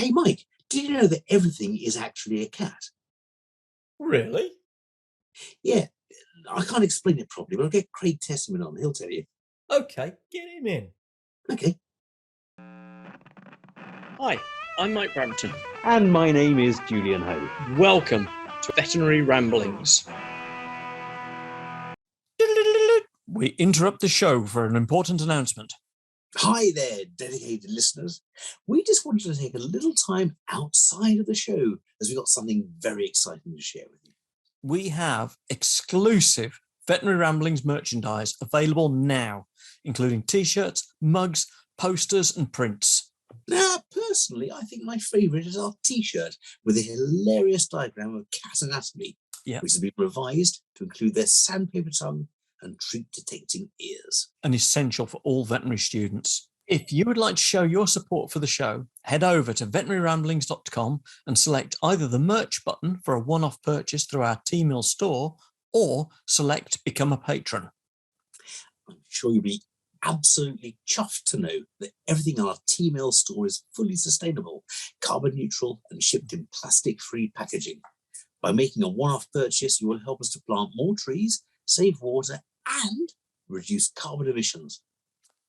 Hey, Mike, did you know that everything is actually a cat? Really? Yeah, I can't explain it properly, but I'll get Craig Tessyman on. He'll tell you. Okay, get him in. Okay. Hi, I'm Mike Brampton. And my name is Julian Ho. Welcome to Veterinary Ramblings. We interrupt the show for an important announcement. Hi there, dedicated listeners. We just wanted to take a little time outside of the show as we got something very exciting to share with you. We have exclusive Veterinary Ramblings merchandise available now, including t-shirts, mugs, posters and prints. Now, personally, I think my favourite is our t-shirt with a hilarious diagram of cat anatomy, which has been revised to include their sandpaper tongue and treat-detecting ears. And essential for all veterinary students. If you would like to show your support for the show, head over to veterinaryramblings.com and select either the merch button for a one-off purchase through our T-Mill store or select Become a Patron. I'm sure you'll be absolutely chuffed to know that everything in our T-Mill store is fully sustainable, carbon neutral and shipped in plastic-free packaging. By making a one-off purchase, you will help us to plant more trees, save water and reduce carbon emissions.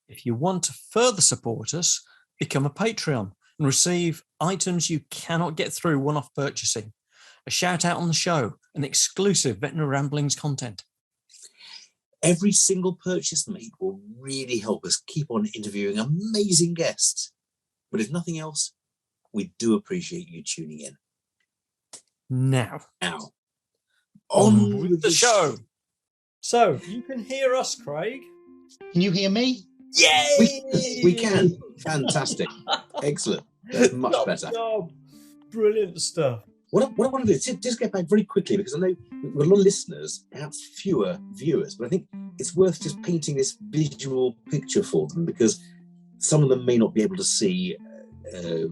If you want to further support us, become a Patreon and receive items you cannot get through one-off purchasing, a shout out on the show, and exclusive Veterinary Ramblings content. Every single purchase made will really help us keep on interviewing amazing guests. But if nothing else, we do appreciate you tuning in. Now, on with the show. So, you can hear us, Craig. Can you hear me? Yay! We can. Fantastic. Excellent. That's much better. Job. Brilliant stuff. What I want to do is just get back very quickly, because I know we've got a lot of listeners, perhaps fewer viewers, but I think it's worth just painting this visual picture for them, because some of them may not be able to see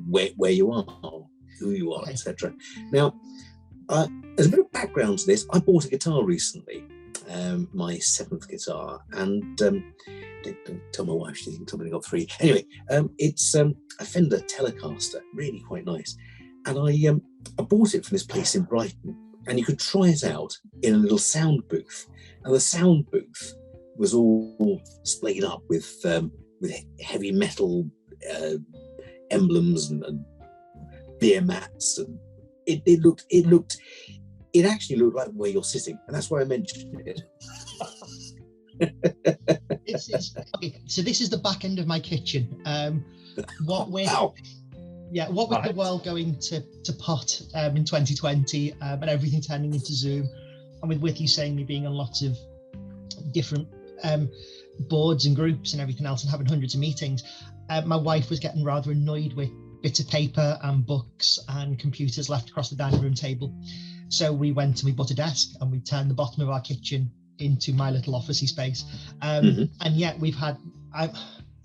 where you are, who you are, etc. Now, as a bit of background to this, I bought a guitar recently, my 7th guitar, and don't tell my wife, she thinks I've only got 3. Anyway, it's a Fender Telecaster, really quite nice. And I bought it from this place in Brighton, and you could try it out in a little sound booth. And the sound booth was all splayed up with heavy metal emblems and beer mats, and it actually looked like where you're sitting, and that's why I mentioned it. So this is the back end of my kitchen. What with the world going to pot in 2020 and everything turning into Zoom, and with you saying me being on lots of different boards and groups and everything else and having hundreds of meetings, my wife was getting rather annoyed with bits of paper and books and computers left across the dining room table. So we went and we bought a desk and we turned the bottom of our kitchen into my little officey space. And yet we've had,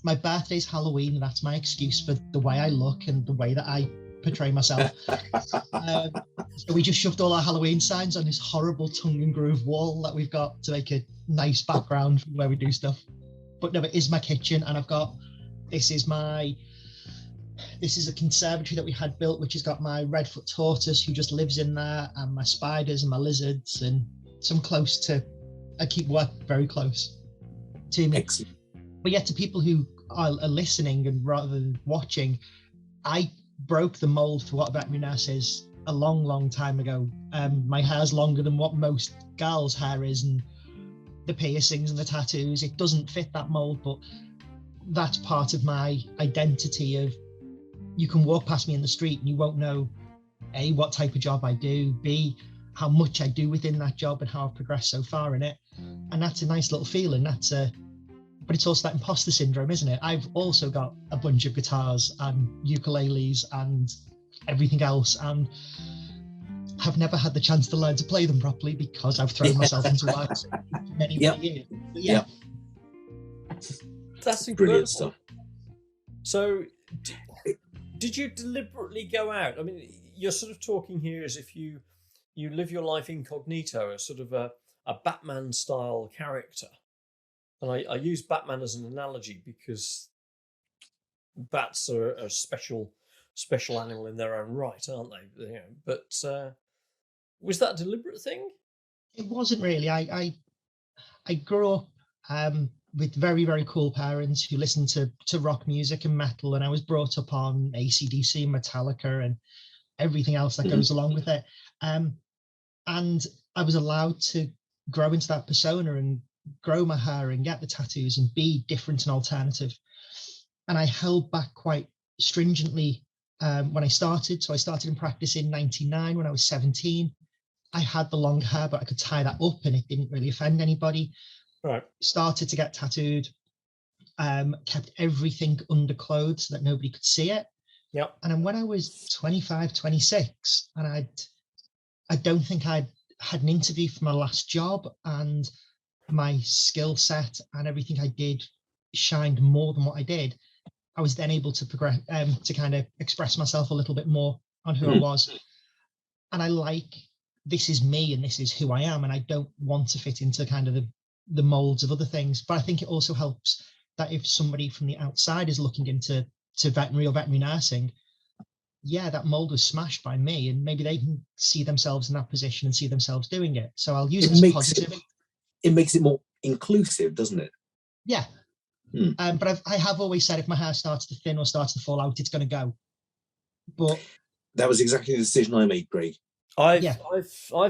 my birthday's Halloween, and that's my excuse for the way I look and the way that I portray myself. So we just shoved all our Halloween signs on this horrible tongue and groove wall that we've got to make a nice background for where we do stuff. But no, it is my kitchen, and I've got, this is a conservatory that we had built, which has got my Redfoot tortoise who just lives in there, and my spiders and my lizards, and some close to, I keep work very close to me. Excellent. But yet to people who are listening and rather than watching, I broke the mold for what a veterinary nurse is a long time ago. My hair's longer than what most girls' hair is, and the piercings and the tattoos, it doesn't fit that mold, but that's part of my identity. Of, you can walk past me in the street and you won't know A, what type of job I do, B, how much I do within that job and how I've progressed so far in it. And that's a nice little feeling. But it's also that imposter syndrome, isn't it? I've also got a bunch of guitars and ukuleles and everything else, and have never had the chance to learn to play them properly because I've thrown myself into life for many years. But that's incredible. Brilliant stuff. So, did you deliberately go out? I mean, you're sort of talking here as if you live your life incognito, as sort of a Batman-style character. And I use Batman as an analogy because bats are a special special animal in their own right, aren't they? But was that a deliberate thing? It wasn't really. I grew up with very, very cool parents who listened to rock music and metal, and I was brought up on AC/DC, Metallica, and everything else that goes along with it. And I was allowed to grow into that persona and grow my hair and get the tattoos and be different and alternative. And I held back quite stringently when I started. So I started in practice in 99 when I was 17. I had the long hair, but I could tie that up and it didn't really offend anybody. Right. Started to get tattooed, kept everything under clothes so that nobody could see it. Yep. And then when I was 25, 26, and I don't think I'd had an interview for my last job, and my skill set and everything I did shined more than what I did, I was then able to progress, to kind of express myself a little bit more on who I was. And I like, this is me and this is who I am, and I don't want to fit into kind of the molds of other things. But I think it also helps that if somebody from the outside is looking into veterinary or veterinary nursing, yeah, that mold was smashed by me, and maybe they can see themselves in that position and see themselves doing it. So I'll use it as positive. It makes it more inclusive, doesn't it? Yeah. But I have always said if my hair starts to thin or starts to fall out, it's going to go. But that was exactly the decision I made, Greg. I've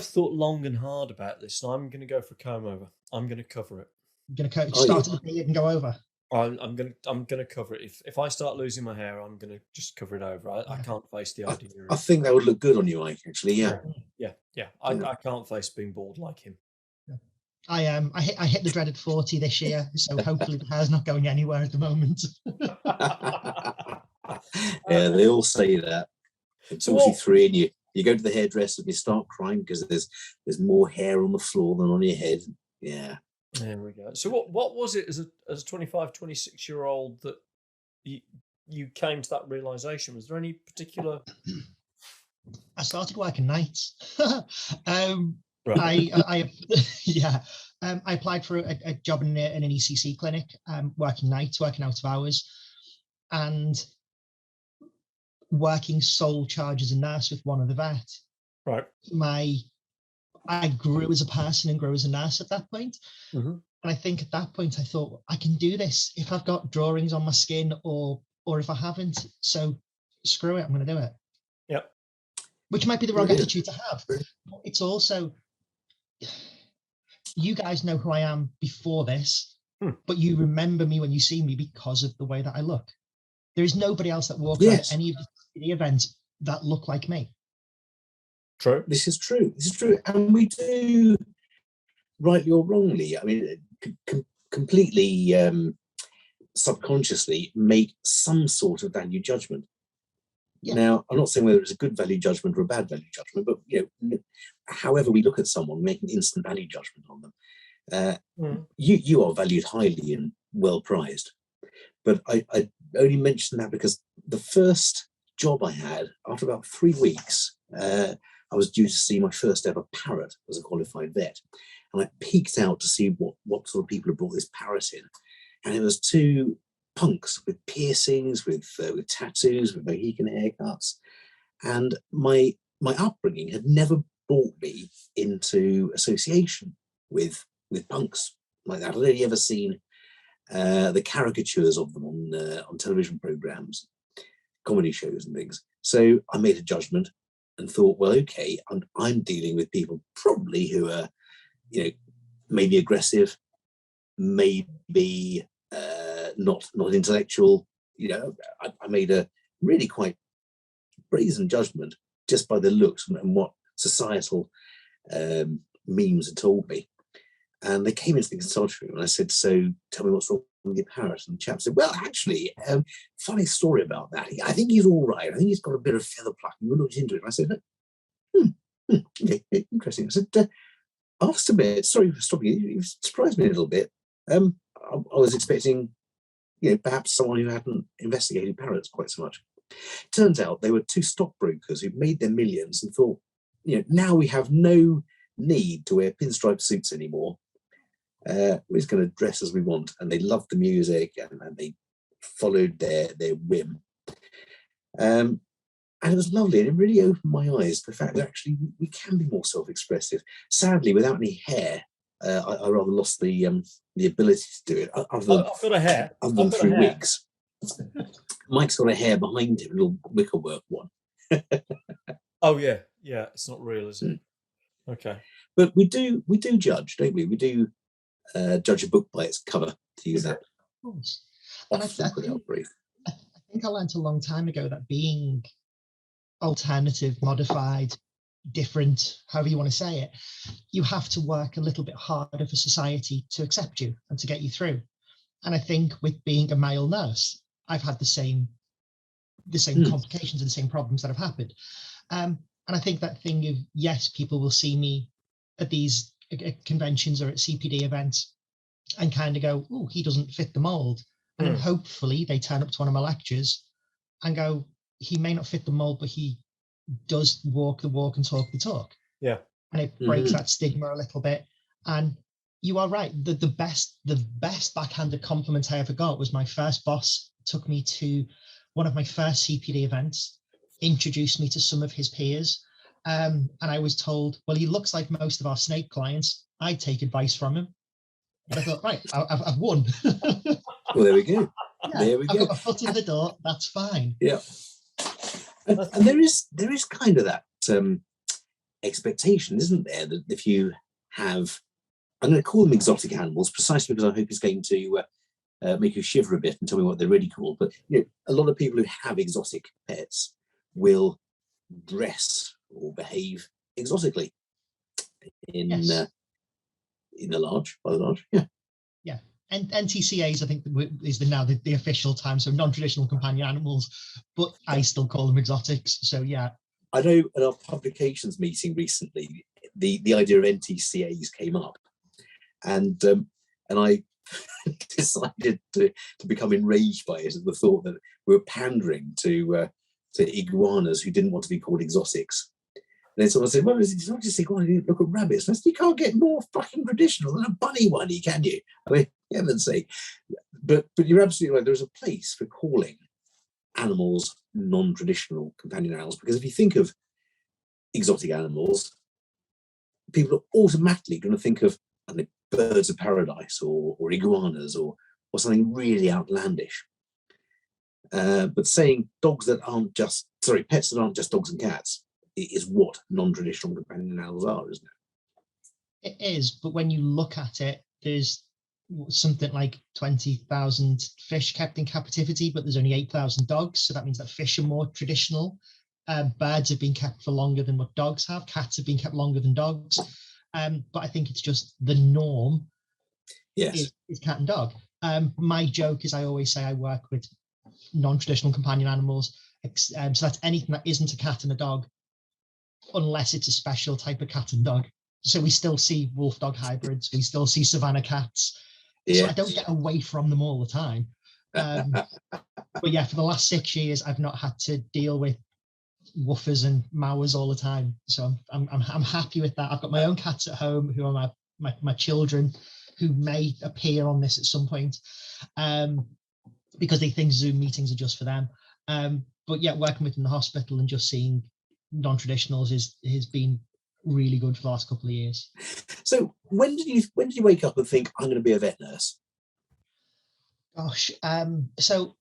thought long and hard about this, and I'm going to go for a comb over. I'm going to cover it. You're going to start at the beard and go over. I'm gonna cover it. If I start losing my hair, I'm gonna just cover it over. I can't face the idea. I think that would look good on you, Mike. Actually, yeah. I can't face being bald like him. I hit the dreaded 40 this year, so hopefully the hair's not going anywhere at the moment. Yeah, they all say that. It's 43, and you go to the hairdresser and you start crying because there's more hair on the floor than on your head. Yeah. There we go. So what was it as a 25, 26-year-old that you came to that realization? Was there any particular? I started working nights. Right. I applied for a job in an ECC clinic, working nights, working out of hours, and working sole charge as a nurse with one of the vet. Right. I grew as a person and grew as a nurse at that point. And I think at that point I thought, I can do this if I've got drawings on my skin or if I haven't. So screw it, I'm going to do it. Yep. Which might be the wrong attitude to have. But it's also, you guys know who I am before this, but you remember me when you see me because of the way that I look. There is nobody else that walks around any of the events that look like me. True. This is true. And we do, rightly or wrongly, I mean, completely subconsciously make some sort of value judgment. Yeah. Now, I'm not saying whether it's a good value judgment or a bad value judgment, but however we look at someone, we make an instant value judgment on them. You are valued highly and well prized, but I only mention that because the first job I had, after about 3 weeks, I was due to see my first ever parrot as a qualified vet, and I peeked out to see what sort of people had brought this parrot in, and it was 2 punks with piercings, with tattoos, with Mohican haircuts, and my upbringing had never brought me into association with punks like that. I'd only ever seen the caricatures of them on television programs, comedy shows and things. So I made a judgment and thought, well, okay, I'm dealing with people probably who are, maybe aggressive, maybe not intellectual. I made a really quite brazen judgment just by the looks and what societal memes had told me. And they came into the consulting room and I said, so tell me what's wrong with your parrot. And the chap said, well, actually, funny story about that. I think he's all right. I think he's got a bit of feather plucking. We looked into it. And I said, okay, interesting. I said, asked a bit, sorry for stopping you. You surprised me a little bit. I was expecting, perhaps someone who hadn't investigated parrots quite so much. Turns out they were 2 stockbrokers who made their millions and thought, now we have no need to wear pinstripe suits anymore. We're just going to dress as we want. And they loved the music and they followed their whim. And it was lovely, and it really opened my eyes to the fact that actually we can be more self-expressive. Sadly, without any hair, I rather lost the ability to do it. I've got a hair. Other than through wigs. Mike's got a hair behind him, a little wickerwork one. Oh yeah, it's not real, is it? Okay. But we do judge, don't we? We do judge a book by its cover, to use that. Of course. And I think I learned a long time ago that being alternative, modified, different, however you want to say it, you have to work a little bit harder for society to accept you and to get you through. And I think with being a male nurse, I've had the same complications and the same problems that have happened. And I think that thing of, yes, people will see me at these conventions or at CPD events and kind of go, oh, he doesn't fit the mold. And then hopefully they turn up to one of my lectures and go, he may not fit the mold, but he does walk the walk and talk the talk. Yeah. And it breaks that stigma a little bit. And you are right. The best backhanded compliment I ever got was my first boss took me to one of my first CPD events, introduced me to some of his peers. And I was told, well, he looks like most of our snake clients. I'd take advice from him. And I thought, right, I've won. Well, there we go. Yeah, there we go. I've got my foot in the door. That's fine. Yeah. And there is kind of that expectation, isn't there, that if you have, I'm going to call them exotic animals precisely because I hope it's going to make you shiver a bit and tell me what they're really called. But a lot of people who have exotic pets will dress or behave exotically in the large, by the large. Yeah. Yeah. And NTCAs, I think, is now the official time. So non-traditional companion animals, but I still call them exotics. So yeah. I know at our publications meeting recently, the idea of NTCAs came up, and I decided to become enraged by it at the thought that we were pandering to iguanas who didn't want to be called exotics. And then someone said, well, it's not just iguana, look at rabbits. I said, you can't get more fucking traditional than a bunny one, can you? I mean, heaven's sake. But you're absolutely right. There's a place for calling animals non-traditional companion animals, because if you think of exotic animals, people are automatically going to think of birds of paradise or iguanas or something really outlandish. But saying pets that aren't just dogs and cats is what non-traditional companion animals are, isn't it? It is, but when you look at it, there's something like 20,000 fish kept in captivity, but there's only 8,000 dogs. So that means that fish are more traditional. Birds have been kept for longer than what dogs have. Cats have been kept longer than dogs. But I think it's just the norm. Yes, is cat and dog. My joke is I always say I work with non-traditional companion animals. So that's anything that isn't a cat and a dog, unless it's a special type of cat and dog. So we still see wolf dog hybrids. We still see savanna cats. Yeah. So I don't get away from them all the time. But yeah, for the last 6 years, I've not had to deal with woofers and mowers all the time. So I'm happy with that. I've got my own cats at home who are my children, who may appear on this at some point, because they think Zoom meetings are just for them. But yeah, working with them in the hospital and just seeing non-traditionals has been really good for the last couple of years. So when did you wake up and think, I'm going to be a vet nurse? Gosh, so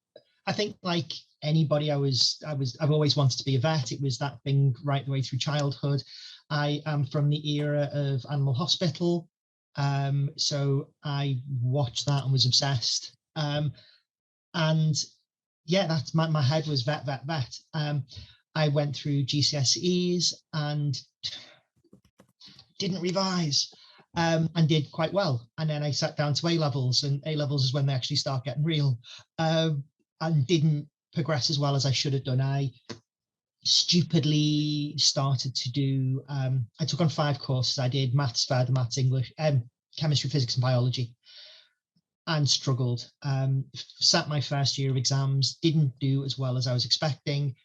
I think like anybody, I've always wanted to be a vet. It was that thing right the way through childhood. I am from the era of Animal Hospital, so I watched that and was obsessed. And yeah, that's my head was vet. I went through GCSEs and didn't revise, and did quite well. And then I sat down to A-levels, and A-levels is when they actually start getting real, and didn't progress as well as I should have done. I stupidly started to do, I took on 5 courses. I did maths, further maths, English, chemistry, physics, and biology, and struggled. Sat my first year of exams, didn't do as well as I was expecting,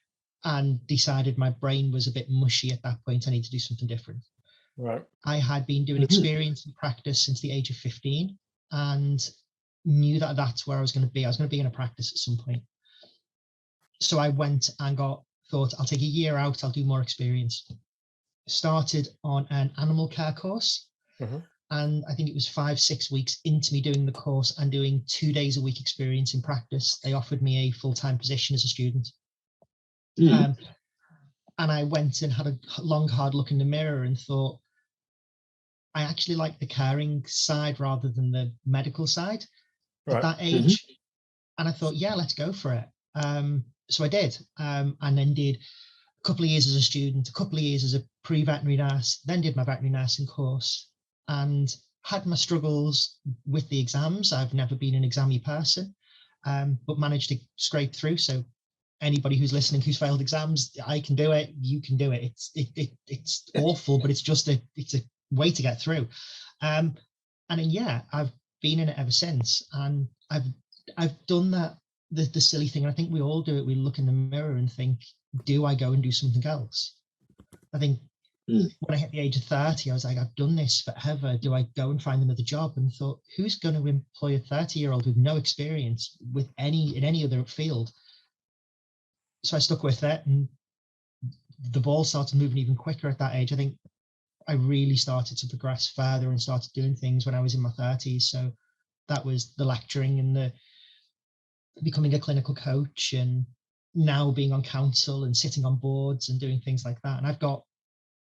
and decided my brain was a bit mushy at that point. I need to do something different. Right. I had been doing experience and practice since the age of 15 and knew that that's where I was going to be. I was going to be in a practice at some point. So I went and got thought I'll take a year out, I'll do more experience. Started on an animal care course. And I think it was 5-6 weeks into me doing the course and doing 2 days a week experience in practice, they offered me a full-time position as a student. And I went and had a long, hard look in the mirror and thought, I actually like the caring side rather than the medical side at that age. And I thought, yeah, let's go for it. So I did, and then did a couple of years as a student, a couple of years as a pre-veterinary nurse, then did my veterinary nursing course, and had my struggles with the exams. I've never been an examy person, but managed to scrape through. So anybody who's listening who's failed exams, I can do it, you can do it. It's awful, but it's a way to get through. And then, yeah, I've been in it ever since, and I've done that, the silly thing, and I think we all do it. We look in the mirror and think, do I go and do something else? I think when I hit the age of 30, I was like, I've done this forever. Do I go and find another job? And thought, who's going to employ a 30-year-old with no experience in any other field? So I stuck with it, and the ball started moving even quicker at that age. I think I really started to progress further and started doing things when I was in my 30s. So that was the lecturing and the becoming a clinical coach, and now being on council and sitting on boards and doing things like that. And I've got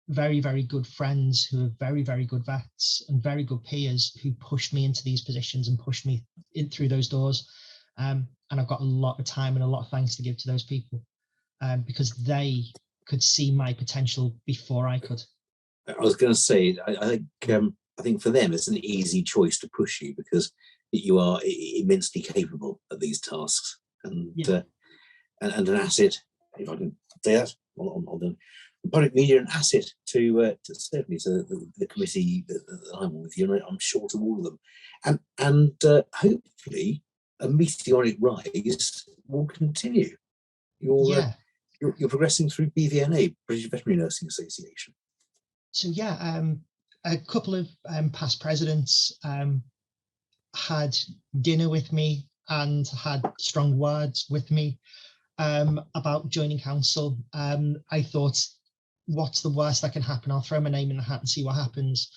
very, very good friends who are very, very good vets and very good peers who pushed me into these positions and pushed me in through those doors. And I've got a lot of time and a lot of thanks to give to those people, because they could see my potential before I could. I was going to say, I think for them it's an easy choice to push you because you are immensely capable at these tasks, and an asset, if I can say that, on the public media, an asset to certainly to the committee that I'm on with you, and I'm sure to all of them, and hopefully a meteoric rise will continue. You're progressing through BVNA, British Veterinary Nursing Association. So a couple of past presidents had dinner with me and had strong words with me about joining council. I thought, what's the worst that can happen? I'll throw my name in the hat and see what happens.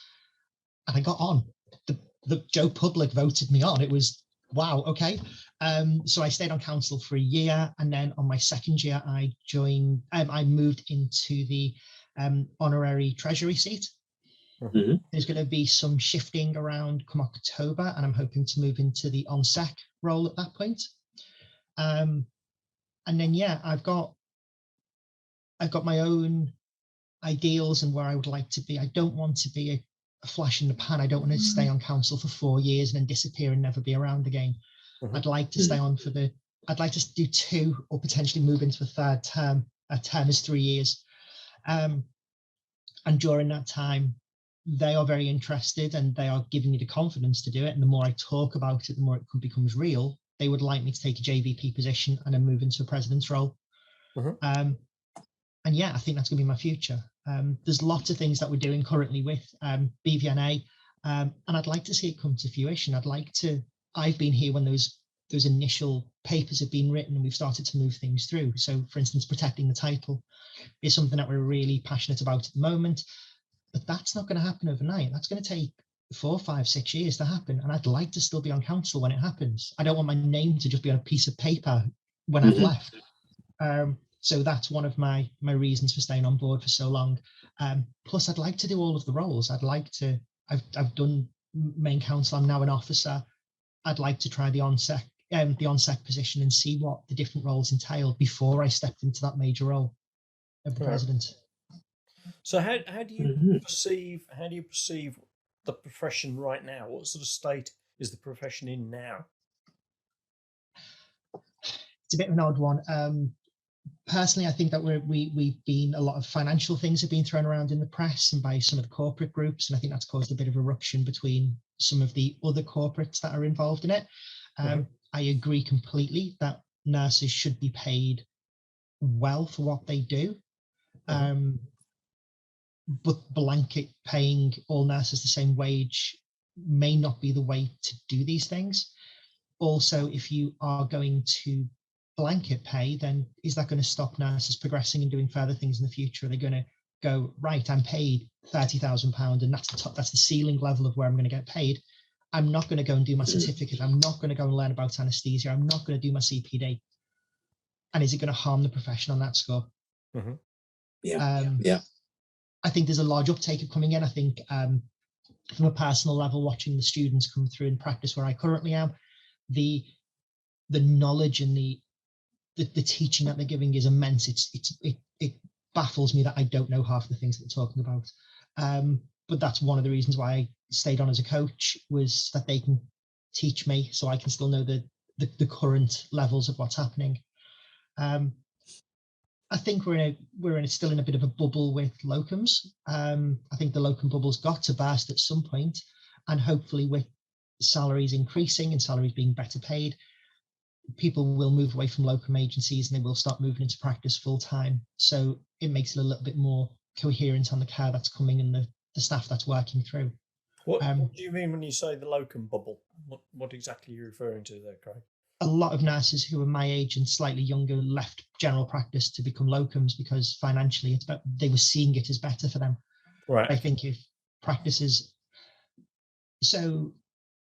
And I got on. The Joe Public voted me on. It was, wow, okay. So I stayed on council for a year, and then on my second year, I joined. I moved into the honorary treasury seat. There's going to be some shifting around come October, and I'm hoping to move into the ONSEC role at that point. And then, I've got my own ideals and where I would like to be. I don't want to be a flash in the pan. I don't want to stay on council for 4 years and then disappear and never be around again. I'd like to stay on I'd like to do 2 or potentially move into a third term. A term is 3 years. And during that time, they are very interested and they are giving me the confidence to do it. And the more I talk about it, the more it becomes real. They would like me to take a JVP position and then move into a president's role. And I think that's going to be my future. There's lots of things that we're doing currently with BVNA, and I'd like to see it come to fruition. I've been here when those initial papers have been written and we've started to move things through. So, for instance, protecting the title is something that we're really passionate about at the moment. But that's not going to happen overnight. That's going to take 4, 5, 6 years to happen. And I'd like to still be on council when it happens. I don't want my name to just be on a piece of paper when I've left. So that's one of my reasons for staying on board for so long. Plus, I'd like to do all of the roles. I've done main council. I'm now an officer. I'd like to try the ONSEC position and see what the different roles entail before I stepped into that major role of the president. So how do you perceive the profession right now? What sort of state is the profession in now? It's a bit of an odd one. Personally, I think that we've been, a lot of financial things have been thrown around in the press and by some of the corporate groups, and I think that's caused a bit of a ruction between some of the other corporates that are involved in it. I agree completely that nurses should be paid well for what they do. But blanket paying all nurses the same wage may not be the way to do these things. Also, if you are going to blanket pay, then is that going to stop nurses progressing and doing further things in the future? Are they going to go, right, I'm paid £30,000 and that's the top, that's the ceiling level of where I'm going to get paid. I'm not going to go and do my certificate. I'm not going to go and learn about anesthesia. I'm not going to do my CPD. And is it going to harm the profession on that score? Mm-hmm. Yeah. I think there's a large uptake coming in. I think from a personal level, watching the students come through in practice where I currently am, the knowledge and the teaching that they're giving is immense. It baffles me that I don't know half the things that they're talking about. But that's one of the reasons why I stayed on as a coach, was that they can teach me so I can still know the current levels of what's happening. I think we're still in a bit of a bubble with locums. I think the locum bubble's got to burst at some point, and hopefully with salaries increasing and salaries being better paid, people will move away from locum agencies and they will start moving into practice full time. So it makes it a little bit more coherent on the care that's coming and the staff that's working through. What do you mean when you say the locum bubble? What exactly are you referring to there, Craig? A lot of nurses who are my age and slightly younger left general practice to become locums because financially they were seeing it as better for them. Right. I think if practices, so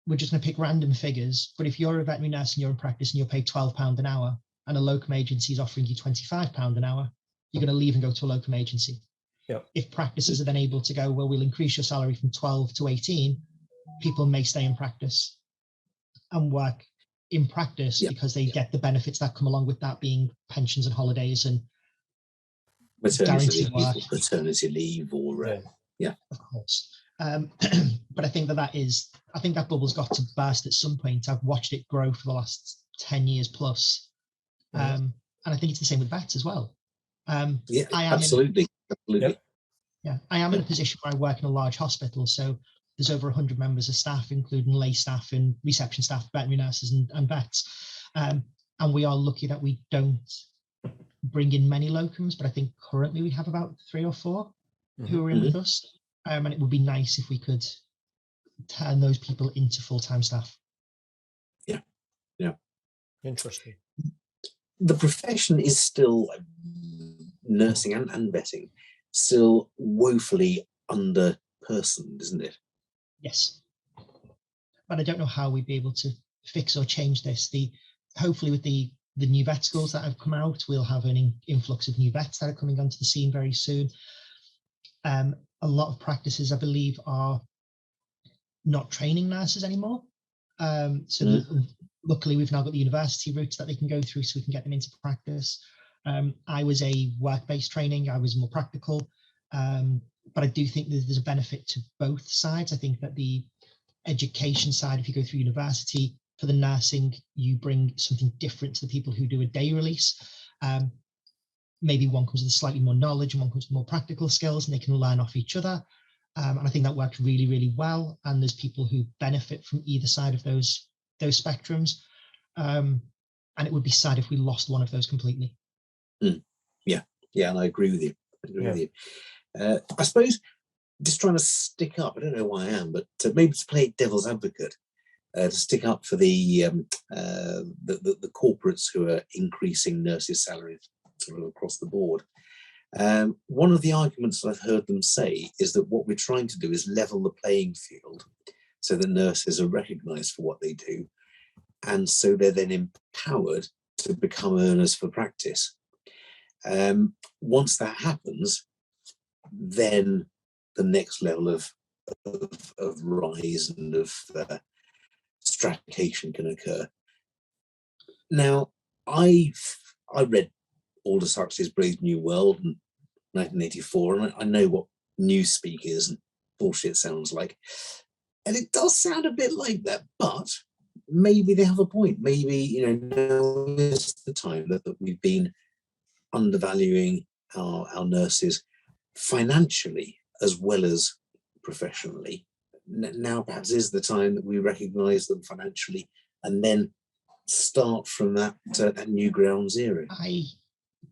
we're just going to pick random figures, but if you're a veterinary nurse and you're in practice and you're paid £12 an hour and a locum agency is offering you £25 an hour, you're going to leave and go to a locum agency. Yep. If practices are then able to go, well, we'll increase your salary from 12 to 18, people may stay in practice and work in practice because they get the benefits that come along with that, being pensions and holidays and guaranteed work. Paternity leave, or of course. But I think that bubble's got to burst at some point. I've watched it grow for the last 10 years plus. And I think it's the same with vets as well. Absolutely. I am in a position where I work in a large hospital, so there's over 100 members of staff, including lay staff and reception staff, veterinary nurses and vets. And we are lucky that we don't bring in many locums, but I think currently we have about 3 or 4 who are in with us. And it would be nice if we could turn those people into full-time staff. Yeah. Interesting. The profession is still, nursing and vetting, still woefully under-personed, isn't it? Yes. But I don't know how we'd be able to fix or change this. Hopefully with the new vet schools that have come out, we'll have an influx of new vets that are coming onto the scene very soon. A lot of practices, I believe, are not training nurses anymore. Luckily, we've now got the university routes that they can go through so we can get them into practice. I was a work-based training. I was more practical. But I do think there's a benefit to both sides. I think that the education side, if you go through university, for the nursing, you bring something different to the people who do a day release. Maybe one comes with slightly more knowledge and one comes with more practical skills, and they can learn off each other. And I think that works really, really well. And there's people who benefit from either side of those spectrums. And it would be sad if we lost one of those completely. Yeah, and I agree with you. I suppose just trying to stick up, I don't know why I am, but maybe to play devil's advocate, to stick up for the corporates who are increasing nurses' salaries sort of across the board. One of the arguments that I've heard them say is that what we're trying to do is level the playing field so that nurses are recognised for what they do, and so they're then empowered to become earners for practice. Once that happens, then the next level of rise and of stratification can occur. Now, I read Aldous Huxley's Brave New World in 1984, and I know what news speak is and bullshit sounds like. And it does sound a bit like that, but maybe they have a point. Maybe, now is the time that we've been undervaluing our nurses financially as well as professionally. Now perhaps is the time that we recognise them financially and then start from that new ground zero. I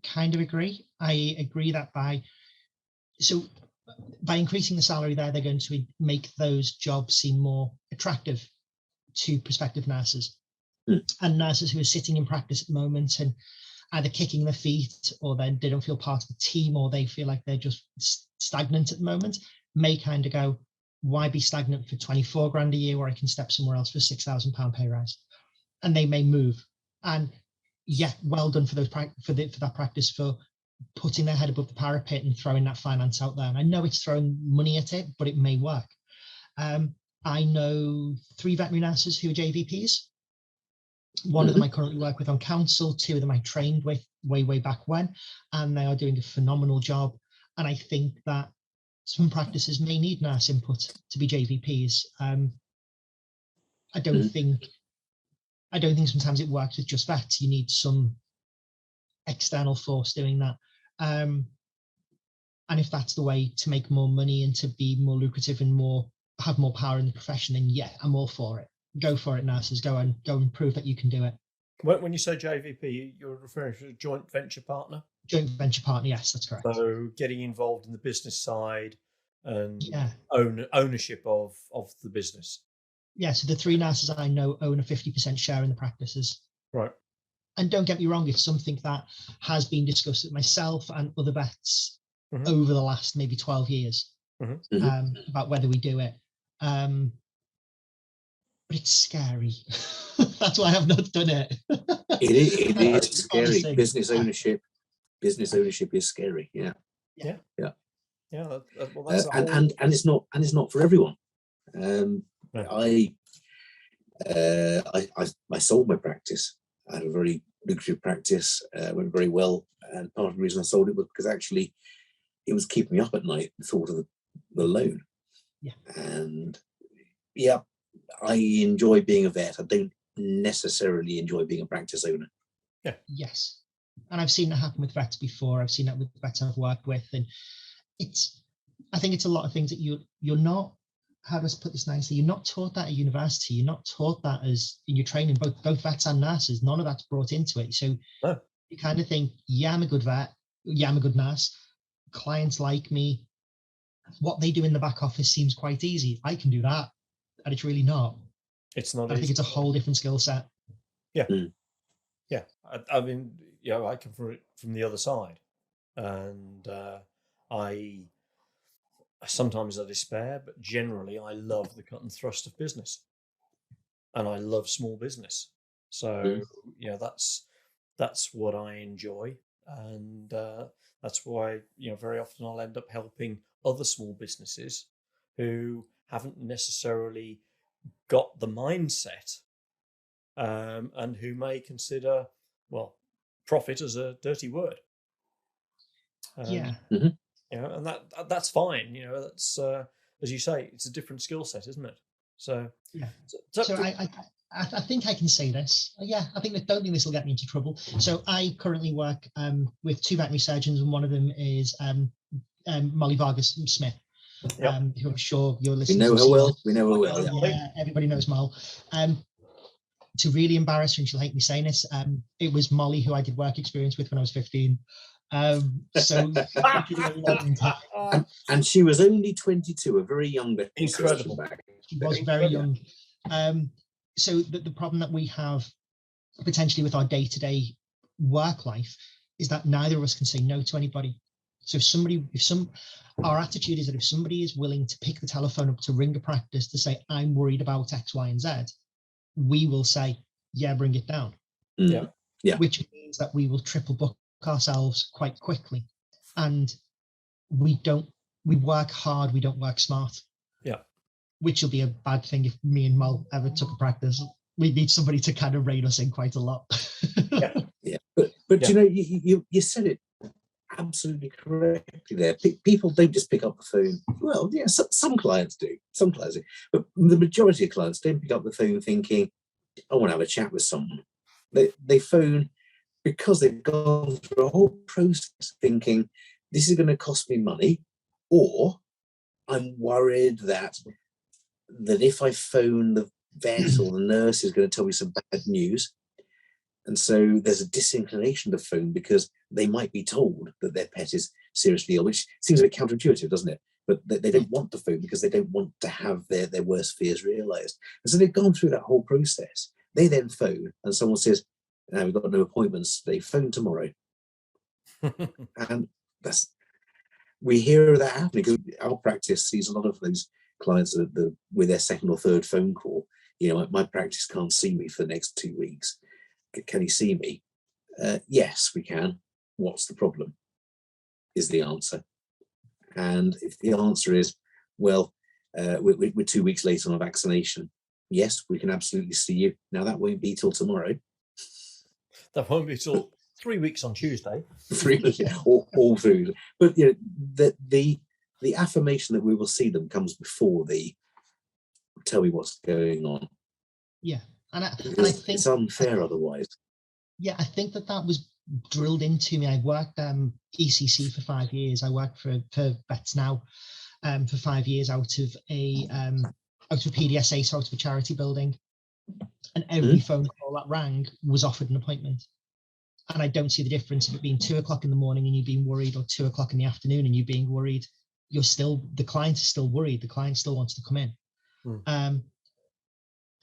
kind of agree. I agree that by increasing the salary there, they're going to make those jobs seem more attractive to prospective nurses. and nurses who are sitting in practice at the moment and either kicking their feet, or then they don't feel part of the team, or they feel like they're just stagnant at the moment, may kind of go, why be stagnant for 24 grand a year where I can step somewhere else for £6,000 pay rise? And they may move. And yeah, well done for those for that practice for putting their head above the parapet and throwing that finance out there. And I know it's throwing money at it, but it may work. I know 3 veterinary nurses who are JVPs. One of them I currently work with on council, 2 of them I trained with way back when, and they are doing a phenomenal job. And I think that some practices may need nurse input to be JVPs. I don't think sometimes it works with just vets. You need some external force doing that. And if that's the way to make more money and to be more lucrative and have more power in the profession, then yeah, I'm all for it. Go for it, nurses. Go and prove that you can do it. When you say JVP, you're referring to a joint venture partner? Joint venture partner, yes, that's correct. So getting involved in the business side and ownership of the business. Yeah, so the 3 nurses I know own a 50% share in the practices. Right. And don't get me wrong, it's something that has been discussed with myself and other vets over the last maybe 12 years about whether we do it. But it's scary. That's why I've not done it. It is scary. Business ownership is scary. Yeah. Well, that's and it's not for everyone. I sold my practice. I had a very lucrative practice, went very well, and part of the reason I sold it was because actually it was keeping me up at night, the thought of the loan. Yeah. And yeah, I enjoy being a vet. I don't necessarily enjoy being a practice owner. Yeah. Yes. And I've seen that happen with vets before. I've seen that with vets I've worked with, and I think it's a lot of things that you're not, how do I put this nicely? You're not taught that at university. You're not taught that as in your training, both vets and nurses. None of that's brought into it. So you kind of think, yeah, I'm a good vet. Yeah, I'm a good nurse. Clients like me. What they do in the back office seems quite easy. I can do that. And it's really not. It's not. I think it's a whole different skill set. Yeah. Yeah. I mean, I come from the other side. And sometimes I despair, but generally I love the cut and thrust of business, and I love small business. So that's what I enjoy, and that's why very often I'll end up helping other small businesses who haven't necessarily got the mindset, and who may consider profit as a dirty word. And that's fine. That's as you say, it's a different skill set, isn't it? So yeah. So I think I can say this. Yeah, I don't think this will get me into trouble. So I currently work with 2 veterinary surgeons, and one of them is Molly Vargas Smith, who I'm sure you're listening to. We know her well. Yeah, everybody knows Mol. To really embarrass her, and she'll hate me saying this, it was Molly who I did work experience with when I was 15. So and she was only 22, a very young. Incredible. She was very young. So the problem that we have potentially with our day-to-day work life is that neither of us can say no to anybody. So our attitude is that if somebody is willing to pick the telephone up to ring a practice to say, I'm worried about X, Y, and Z, we will say, yeah, bring it down. Yeah. Which means that we will triple book ourselves quite quickly, and we work hard, we don't work smart. Which will be a bad thing if me and Mel ever took a practice. We need somebody to kind of rein us in quite a lot. But you said it absolutely correctly there. People don't just pick up the phone. Well, yeah, some clients do, but the majority of clients don't pick up the phone thinking, I want to have a chat with someone. They phone because they've gone through a whole process thinking this is going to cost me money, or I'm worried that if I phone the vet or the nurse is going to tell me some bad news. And so there's a disinclination to phone because they might be told that their pet is seriously ill, which seems a bit counterintuitive, doesn't it? But they don't want to phone because they don't want to have their worst fears realised. And so they've gone through that whole process. They then phone and someone says, no, we've got no appointments. They phone tomorrow. And we hear that happening because our practice sees a lot of those clients that with their second or third phone call, my practice can't see me for the next 2 weeks. Can you see me? Yes, we can. What's the problem? Is the answer. And if the answer is, well, we're 2 weeks late on a vaccination, yes, we can absolutely see you. Now, that won't be till tomorrow. That won't be till 3 weeks on Tuesday. all through. But the affirmation that we will see them comes before the tell me what's going on. Yeah, and I think it's unfair otherwise. Yeah, I think that was drilled into me. I worked ECC for 5 years. I worked for Vets Now for 5 years out of a PDSA, so out of a charity building, and every phone call that rang was offered an appointment. And I don't see the difference of it being 2 o'clock in the morning and you being worried, or 2 o'clock in the afternoon and you being worried. The client is still worried. The client still wants to come in.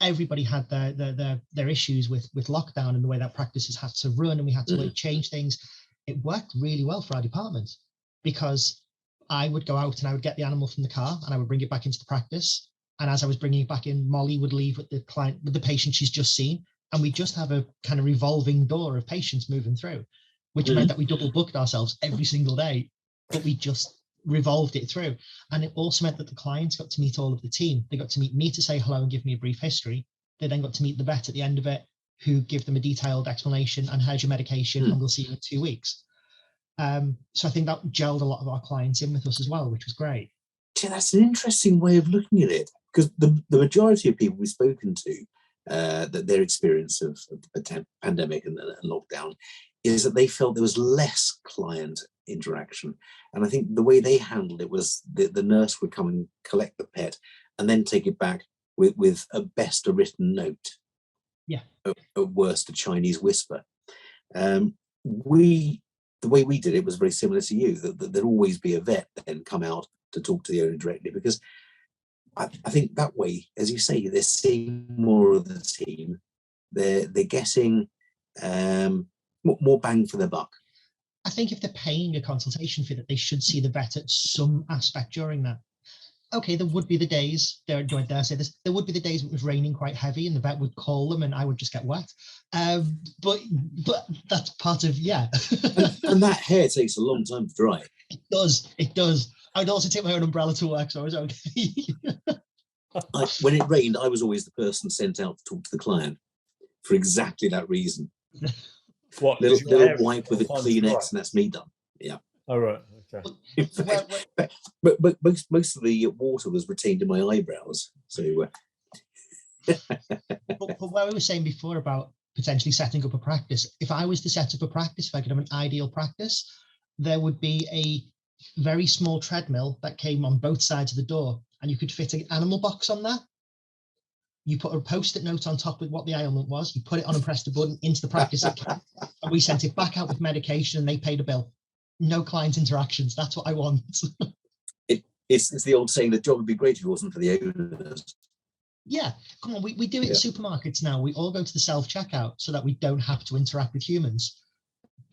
Everybody had their issues with lockdown and the way that practices had to run, and we had to change things. It worked really well for our department because I would go out and I would get the animal from the car and I would bring it back into the practice. And as I was bringing it back in, Molly would leave with the patient she's just seen. And we just have a kind of revolving door of patients moving through, which meant that we double booked ourselves every single day, but we just revolved it through. And it also meant that the clients got to meet all of the team. They got to meet me to say hello and give me a brief history. They then got to meet the vet at the end of it, who give them a detailed explanation and how's your medication, and we'll see you in 2 weeks. So I think that gelled a lot of our clients in with us as well, which was great. Yeah, that's an interesting way of looking at it, because the majority of people we've spoken to, that their experience of the pandemic and lockdown is that they felt there was less client interaction. And I think the way they handled it was the nurse would come and collect the pet and then take it back with at best a written note. Yeah. At worst, a Chinese whisper. The way we did it was very similar to you, that there'd always be a vet then come out to talk to the owner directly, because I think that way, as you say, they're seeing more of the team. They're getting more bang for their buck. I think if they're paying a consultation fee, that they should see the vet at some aspect during that. Okay, there would be the days, do I dare say this, there would be the days it was raining quite heavy and the vet would call them and I would just get wet. But that's part of, yeah. and that hair takes a long time to dry. It does. I'd also take my own umbrella to work, so I was okay. When it rained, I was always the person sent out to talk to the client for exactly that reason. What? Little wipe with a Kleenex, and that's me done. Yeah. All right. Okay. But most of the water was retained in my eyebrows. So. but what I was saying before about potentially setting up a practice, if I was to set up a practice, if I could have an ideal practice, there would be a very small treadmill that came on both sides of the door, and you could fit an animal box on there. You put a post-it note on top with what the ailment was, you put it on and pressed a button into the practice account, and we sent it back out with medication and they paid a bill. No client interactions. That's what I want. It's the old saying, the job would be great if it wasn't for the owners. Yeah, come on, we do it in supermarkets now. We all go to the self-checkout so that we don't have to interact with humans.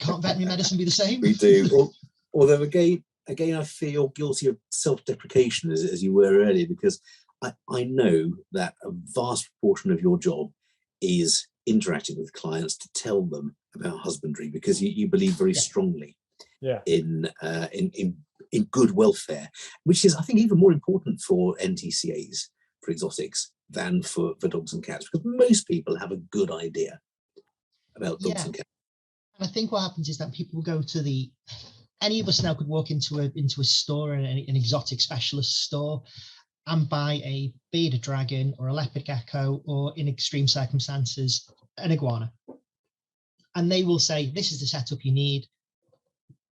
Can't veterinary medicine be the same? We do. Although again, I feel guilty of self-deprecation as you were earlier, because I know that a vast proportion of your job is interacting with clients to tell them about husbandry, because you believe very strongly in good welfare, which is, I think, even more important for NTCAs, for exotics, than for dogs and cats, because most people have a good idea about dogs and cats. And I think what happens is that people will go to any of us now could walk into a store, an exotic specialist store, and buy a bearded dragon or a leopard gecko, or in extreme circumstances, an iguana. And they will say, this is the setup you need.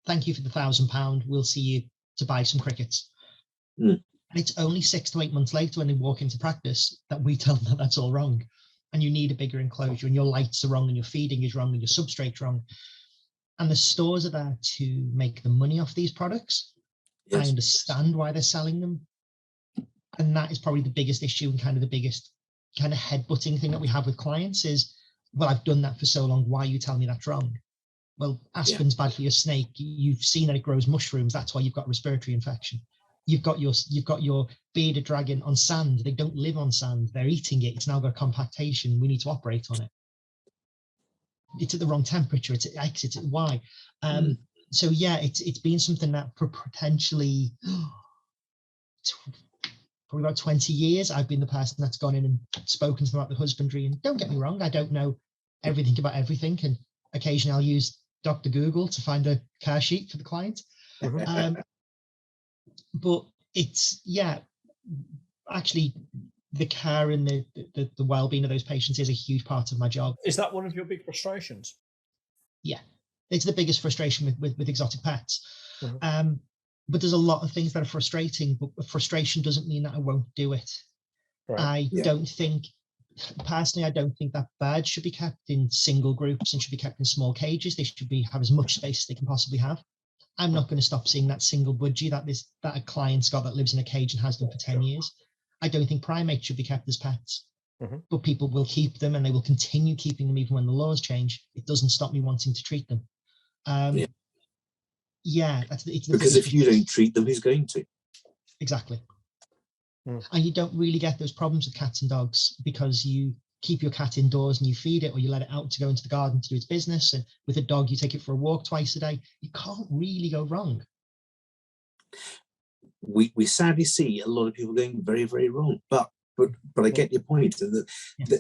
Thank you for the £1,000. We'll see you to buy some crickets. And it's only 6 to 8 months later when they walk into practice that we tell them that that's all wrong. And you need a bigger enclosure, and your lights are wrong, and your feeding is wrong, and your substrate's wrong. And the stores are there to make the money off these products. Yes. I understand why they're selling them. And that is probably the biggest issue and kind of the biggest kind of headbutting thing that we have with clients is, well, I've done that for so long. Why you tell me that's wrong? Well, aspen's bad for your snake. You've seen that it grows mushrooms. That's why you've got respiratory infection. You've got your bearded dragon on sand. They don't live on sand. They're eating it. It's now got compactation. We need to operate on it. It's at the wrong temperature. It's at X. It's at Y. So yeah, it's been something that for potentially probably about 20 years, I've been the person that's gone in and spoken to them about the husbandry. And don't get me wrong, I don't know everything about everything. And occasionally I'll use Dr. Google to find a care sheet for the client. But it's, actually the care and the well-being of those patients is a huge part of my job. Is that one of your big frustrations? Yeah, it's the biggest frustration with exotic pets. But there's a lot of things that are frustrating, but frustration doesn't mean that I won't do it. Right. I don't think that birds should be kept in single groups and should be kept in small cages. They should have as much space as they can possibly have. I'm not going to stop seeing that single budgie that a client's got that lives in a cage and has done for 10 years. I don't think primates should be kept as pets, but people will keep them and they will continue keeping them even when the laws change. It doesn't stop me wanting to treat them. It's because if you don't treat them, who's going to? Exactly. And you don't really get those problems with cats and dogs because you keep your cat indoors and you feed it, or you let it out to go into the garden to do its business. And with a dog, you take it for a walk twice a day. You can't really go wrong. We sadly see a lot of people going very, very wrong. But I get your point that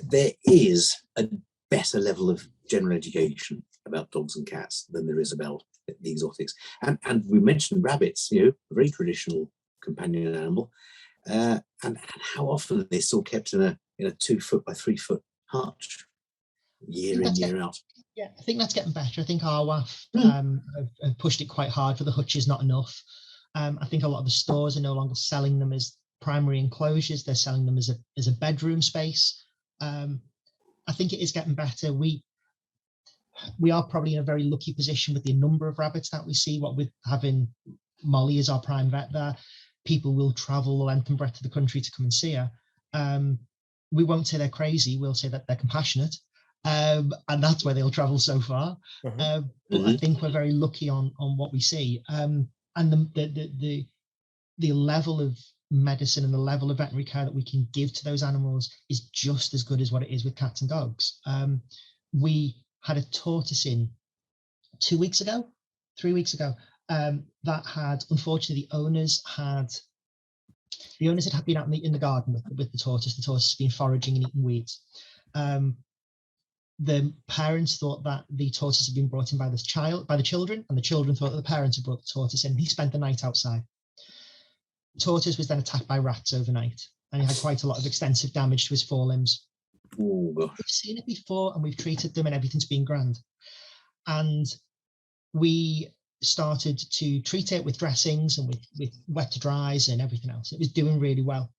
there is a better level of general education about dogs and cats than there is about the exotics. And we mentioned rabbits, a very traditional companion animal. And how often they're still kept in a 2 foot by 3 foot hutch, year in, year out. Yeah, I think that's getting better. I think RWAF have pushed it quite hard for the hutches, not enough. I think a lot of the stores are no longer selling them as primary enclosures. They're selling them as a bedroom space. I think it is getting better. We are probably in a very lucky position with the number of rabbits that we see. What with having Molly as our prime vet there, people will travel the length and breadth of the country to come and see her. We won't say they're crazy. We'll say that they're compassionate. And that's why they'll travel so far. But I think we're very lucky on what we see. And the level of medicine and the level of veterinary care that we can give to those animals is just as good as what it is with cats and dogs. We had a tortoise in 3 weeks ago, that had, unfortunately, the owners had been out in the garden with the tortoise. The tortoise has been foraging and eating weeds. The parents thought that the tortoise had been brought in by the children, and the children thought that the parents had brought the tortoise in. He spent the night outside. The tortoise was then attacked by rats overnight, and he had quite a lot of extensive damage to his forelimbs. We've seen it before, and we've treated them, and everything's been grand. And we started to treat it with dressings and with wet to dries and everything else. It was doing really well.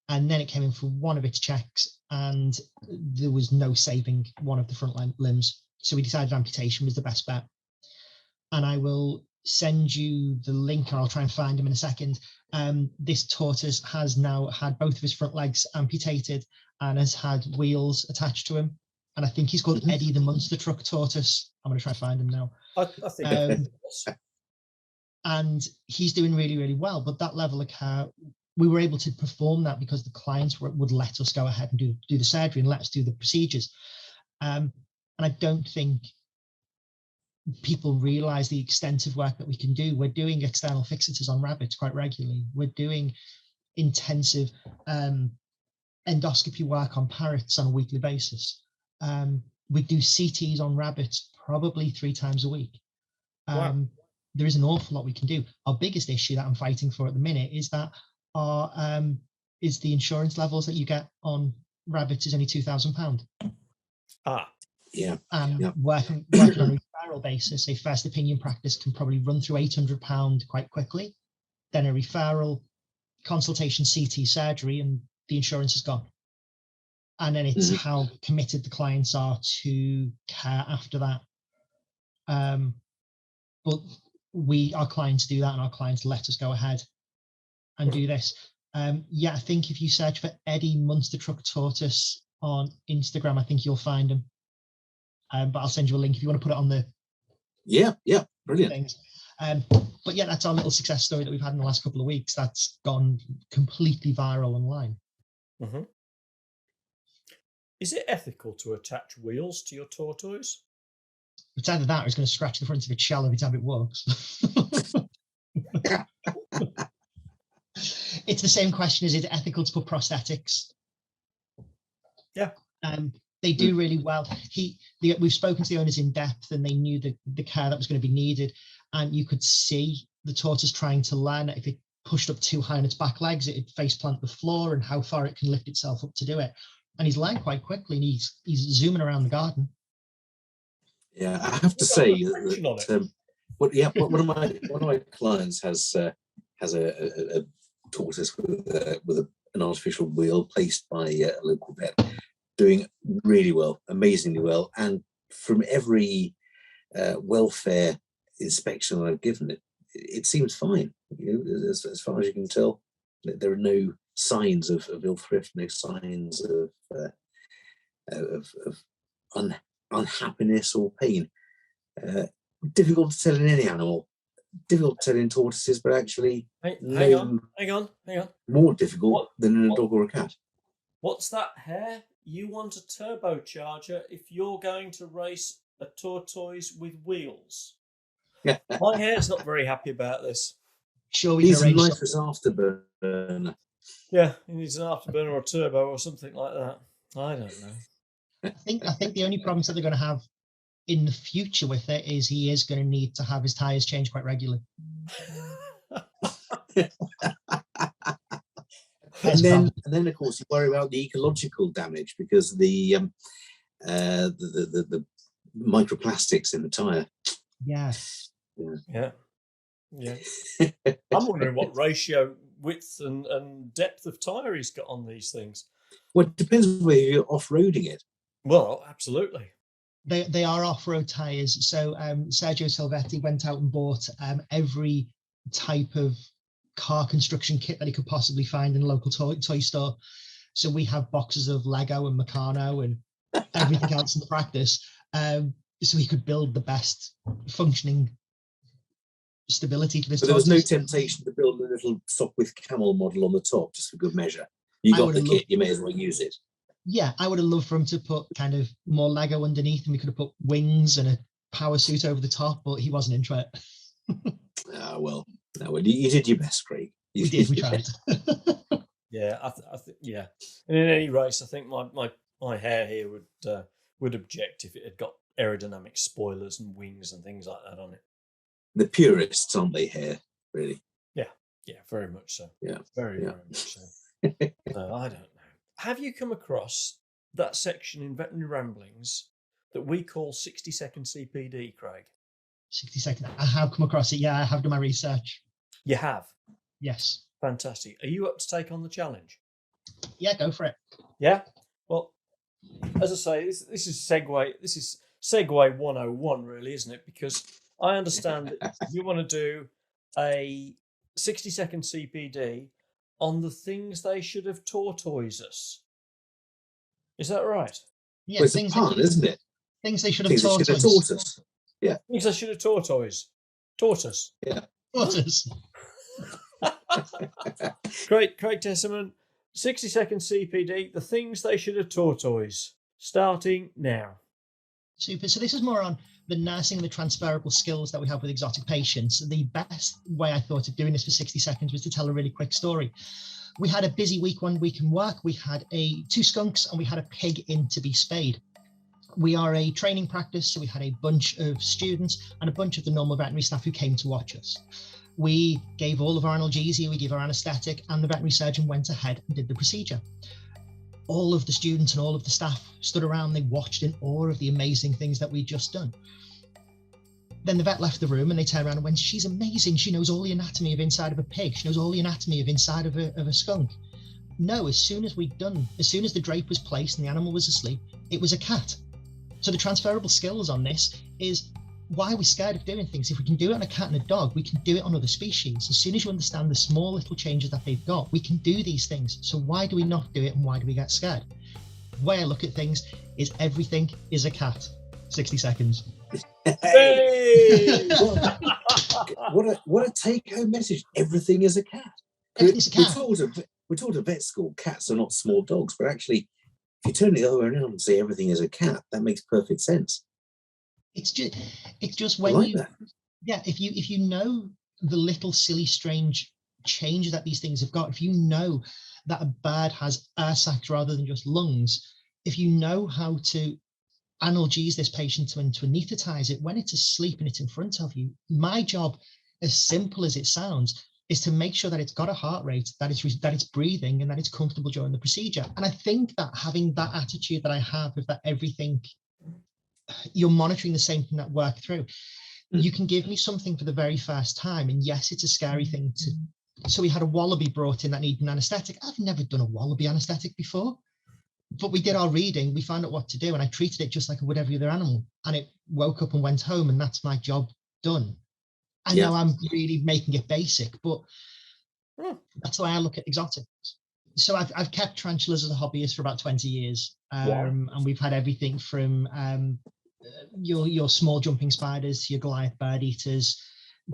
And then it came in for one of its checks, and there was no saving one of the front limbs. So we decided amputation was the best bet. And I will send you the link, or I'll try and find him in a second. This tortoise has now had both of his front legs amputated and has had wheels attached to him. And I think he's called Eddie the Monster Truck Tortoise. I'm going to try and find him now. I think and he's doing really, really well. But that level of care, we were able to perform that because the clients would let us go ahead and do the surgery and let us do the procedures. And I don't think people realize the extensive work that we can do. We're doing external fixators on rabbits quite regularly. We're doing intensive endoscopy work on parrots on a weekly basis. We do CTs on rabbits probably 3 times a week. Wow. There is an awful lot we can do. Our biggest issue that I'm fighting for at the minute is that is the insurance levels that you get on rabbits is only £2,000. Working on a referral basis, a first opinion practice can probably run through £800 quite quickly. Then a referral, consultation, CT, surgery, and the insurance is gone. And then it's how committed the clients are to care after that. But our clients do that, and our clients let us go ahead and do this. Yeah, I think if you search for Eddie Munster Truck Tortoise on Instagram, I think you'll find him. But I'll send you a link if you want to put it on the Yeah, brilliant. things. But yeah, that's our little success story that we've had in the last couple of weeks. That's gone completely viral online. Mm-hmm. Is it ethical to attach wheels to your tortoise? It's either that or it's going to scratch the front of its shell every time it works. It's the same question: is it ethical to put prosthetics? Yeah. They do really well. We've spoken to the owners in depth, and they knew the care that was going to be needed. And you could see the tortoise trying to learn that if it pushed up too high on its back legs, it'd face plant the floor, and how far it can lift itself up to do it. And he's learned quite quickly, and he's zooming around the garden. Yeah, I have to say that one of my clients has a tortoise with an artificial wheel placed by a local vet, doing really well, amazingly well. And from every welfare inspection that I've given it, it seems fine. You know, as far as you can tell, there are no signs of ill thrift, no signs of unhappiness or pain. Difficult to tell in any animal, difficult to tell in tortoises, but actually hang on. More difficult than in a dog or a cat. What's that hair? You want a turbocharger if you're going to race a tortoise with wheels? My hair's not very happy about this. Sure, he's a nitrous afterburner. Yeah, he needs an afterburner or a turbo or something like that. I don't know. I think the only problems that they're going to have in the future with it is he is going to need to have his tyres changed quite regularly. And then, of course, you worry about the ecological damage because the microplastics in the tyre. Yeah. I'm wondering what ratio width and depth of tyre he's got on these things. Well, it depends whether you're off-roading it. Well, absolutely. They are off-road tyres. So Sergio Salvetti went out and bought every type of car construction kit that he could possibly find in a local toy store. So we have boxes of Lego and Meccano and everything else in the practice. So he could build the best functioning stability for this. But there was no temptation to build a little Sopwith camel model on the top just for good measure. You got the kit, you may as well use it. Yeah, I would have loved for him to put kind of more Lego underneath, and we could have put wings and a power suit over the top, but he wasn't into it. Well, you did your best, Craig. We tried. Yeah, I think. Yeah, and in any race, I think my hair here would object if it had got aerodynamic spoilers and wings and things like that on it. The purists, aren't they, hair, really? Yeah, very much so. Yeah, very much so. No, I don't know. Have you come across that section in Veterinary Ramblings that we call 60-second CPD, Craig? 60 seconds. I have come across it. Yeah, I have done my research. You have? Yes. Fantastic. Are you up to take on the challenge? Yeah, go for it. Yeah? Well, as I say, this is Segway. This is Segway 101, really, isn't it? Because I understand that you want to do a 60-second CPD on the things they should have tortoised us. Is that right? Yeah, well, it's a pun, isn't it? Things they should have taught us. Yeah. Things they should have tortoise. Tortoise. Yeah. Tortoise. Great, Craig Tessyman. 60-second CPD, the things they should have tortoise. Starting now. Super. So this is more on the nursing, the transferable skills that we have with exotic patients. The best way I thought of doing this for 60 seconds was to tell a really quick story. We had a busy week, 1 week in work. We had 2 skunks and we had a pig in to be spayed. We are a training practice, so we had a bunch of students and a bunch of the normal veterinary staff who came to watch us. We gave all of our analgesia, we gave our anaesthetic, and the veterinary surgeon went ahead and did the procedure. All of the students and all of the staff stood around, they watched in awe of the amazing things that we'd just done. Then the vet left the room and they turned around and went, she's amazing, she knows all the anatomy of inside of a pig, she knows all the anatomy of inside of a skunk. No, as soon as the drape was placed and the animal was asleep, it was a cat. So the transferable skills on this is why are we scared of doing things? If we can do it on a cat and a dog, we can do it on other species. As soon as you understand the small little changes that they've got, we can do these things. So why do we not do it, and why do we get scared? The way I look at things is everything is a cat. 60 seconds. Hey! What a take-home message. Everything is a cat. Everything's a cat. We're taught at vet school cats are not small dogs, but actually, if you turn it the other way around and say everything is a cat, that makes perfect sense. It's just when if you know the little silly strange changes that these things have got, if you know that a bird has air sacs rather than just lungs, if you know how to analgesize this patient to anesthetize it when it's asleep and it's in front of you, my job, as simple as it sounds, is to make sure that it's got a heart rate, that it's breathing, and that it's comfortable during the procedure. And I think that having that attitude that I have of that everything, you're monitoring the same thing that work through. You can give me something for the very first time, and yes, it's a scary thing to. So we had a wallaby brought in that needed an anesthetic. I've never done a wallaby anesthetic before, but we did our reading, we found out what to do, and I treated it just like I would every other animal, and it woke up and went home, and that's my job done. I know I'm really making it basic, but that's the way I look at exotics. So I've kept tarantulas as a hobbyist for about 20 years, and we've had everything from your small jumping spiders to your Goliath bird eaters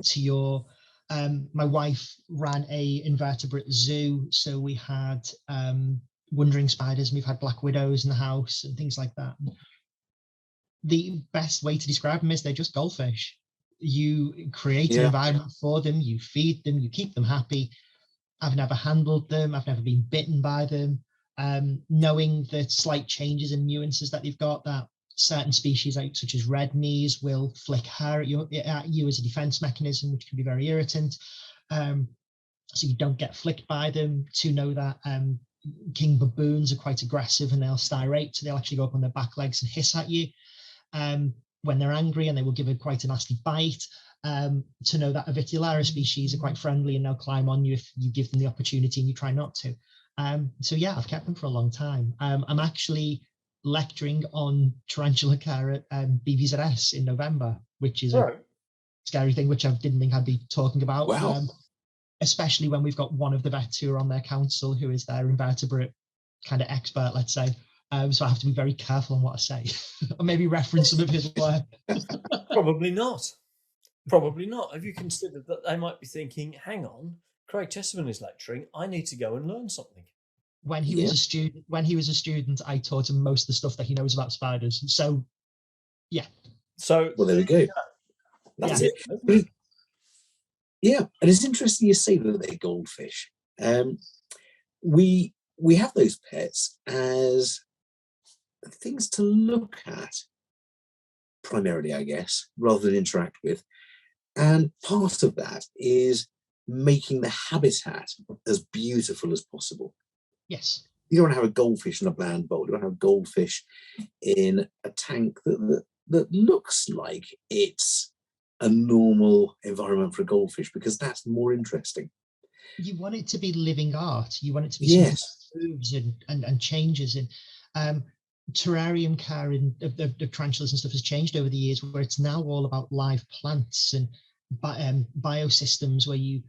to your. My wife ran a invertebrate zoo, so we had wandering spiders, and we've had black widows in the house and things like that. The best way to describe them is they're just goldfish. You create an environment for them, you feed them, you keep them happy. I've never handled them, I've never been bitten by them. Knowing the slight changes and nuances that they've got, that certain species such as red knees will flick hair at you as a defense mechanism, which can be very irritant. So you don't get flicked by them. To know that king baboons are quite aggressive and they'll styrate, so they'll actually go up on their back legs and hiss at you when they're angry, and they will give quite a nasty bite. To know that Avitilara species are quite friendly and they'll climb on you if you give them the opportunity and you try not to. So yeah, I've kept them for a long time. I'm actually lecturing on tarantula care at BVZS in November, which is a scary thing, which I didn't think I'd be talking about. Wow. Especially when we've got one of the vets who are on their council who is their invertebrate kind of expert, let's say. So I have to be very careful on what I say, or maybe reference some of his work. Probably not. Probably not. Have you considered that they might be thinking, hang on, Craig Tessyman is lecturing, I need to go and learn something? When he was a student, I taught him most of the stuff that he knows about spiders. So, yeah. So, well, there we go. That's it. Yeah, and it's interesting you say that they're goldfish. We have those pets as things to look at, primarily, I guess, rather than interact with. And part of that is making the habitat as beautiful as possible. Yes. You don't want to have a goldfish in a bland bowl. You want to have a goldfish in a tank that looks like it's a normal environment for a goldfish, because that's more interesting. You want it to be living art. You want it to be something that moves and changes. And terrarium care of tarantulas and stuff has changed over the years, where it's now all about live plants and biosystems, where you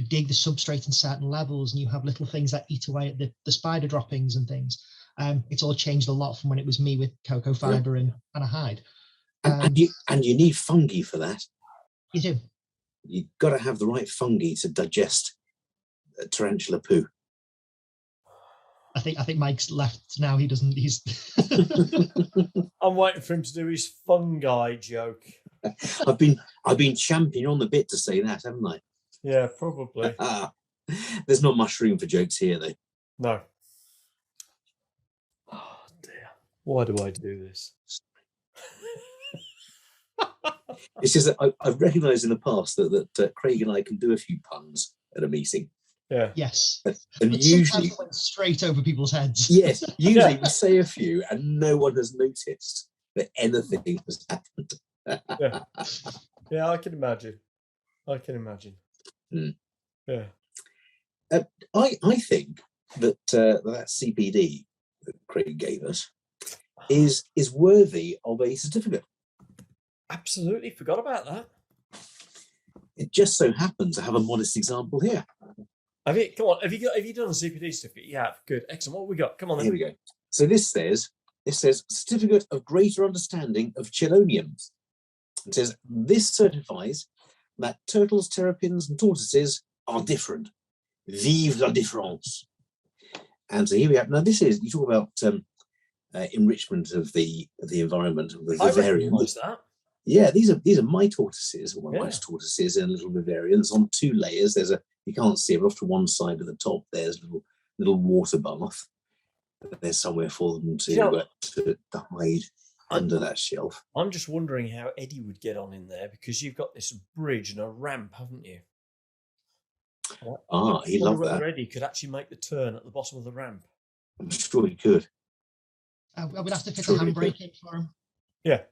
dig the substrate in certain levels, and you have little things that eat away at the spider droppings and things. It's all changed a lot from when it was me with cocoa fiber and a hide. And you need fungi for that. You do. You've got to have the right fungi to digest tarantula poo. I think Mike's left now. He doesn't. He's. I'm waiting for him to do his fungi joke. I've been championing on the bit to say that, haven't I? Yeah, probably. There's not much room for jokes here, though. No. Oh dear. Why do I do this? It's just that I've recognised in the past that Craig and I can do a few puns at a meeting. Yeah. Yes. And but usually went straight over people's heads. Yes. Usually we say a few and no one has noticed that anything has happened. Yeah, I can imagine. Mm. Yeah. I think that that CPD that Craig gave us is worthy of a certificate. Absolutely forgot about that. It just so happens I have a modest example here. Have you? Come on. Have you done a CPD certificate? You have. Good. Excellent. What have we got? Come on then. Here we go. So this says Certificate of Greater Understanding of Cheloniums. It says this certifies that turtles, terrapins, and tortoises are different. Vive la différence. And so here we have. Now this is, you talk about enrichment of the environment of the vivarium. I recognise that. Yeah, these are my tortoises, or my wife's tortoises, in a little vivarium. It's on 2 layers. There's you can't see it, but off to one side at the top there's a little water bath. There's somewhere for them to hide under that shelf. I'm just wondering how Eddie would get on in there, because you've got this bridge and a ramp, haven't you? He loved that. Eddie could actually make the turn at the bottom of the ramp. I'm sure he could. I would have to fit a handbrake in for him. Yeah.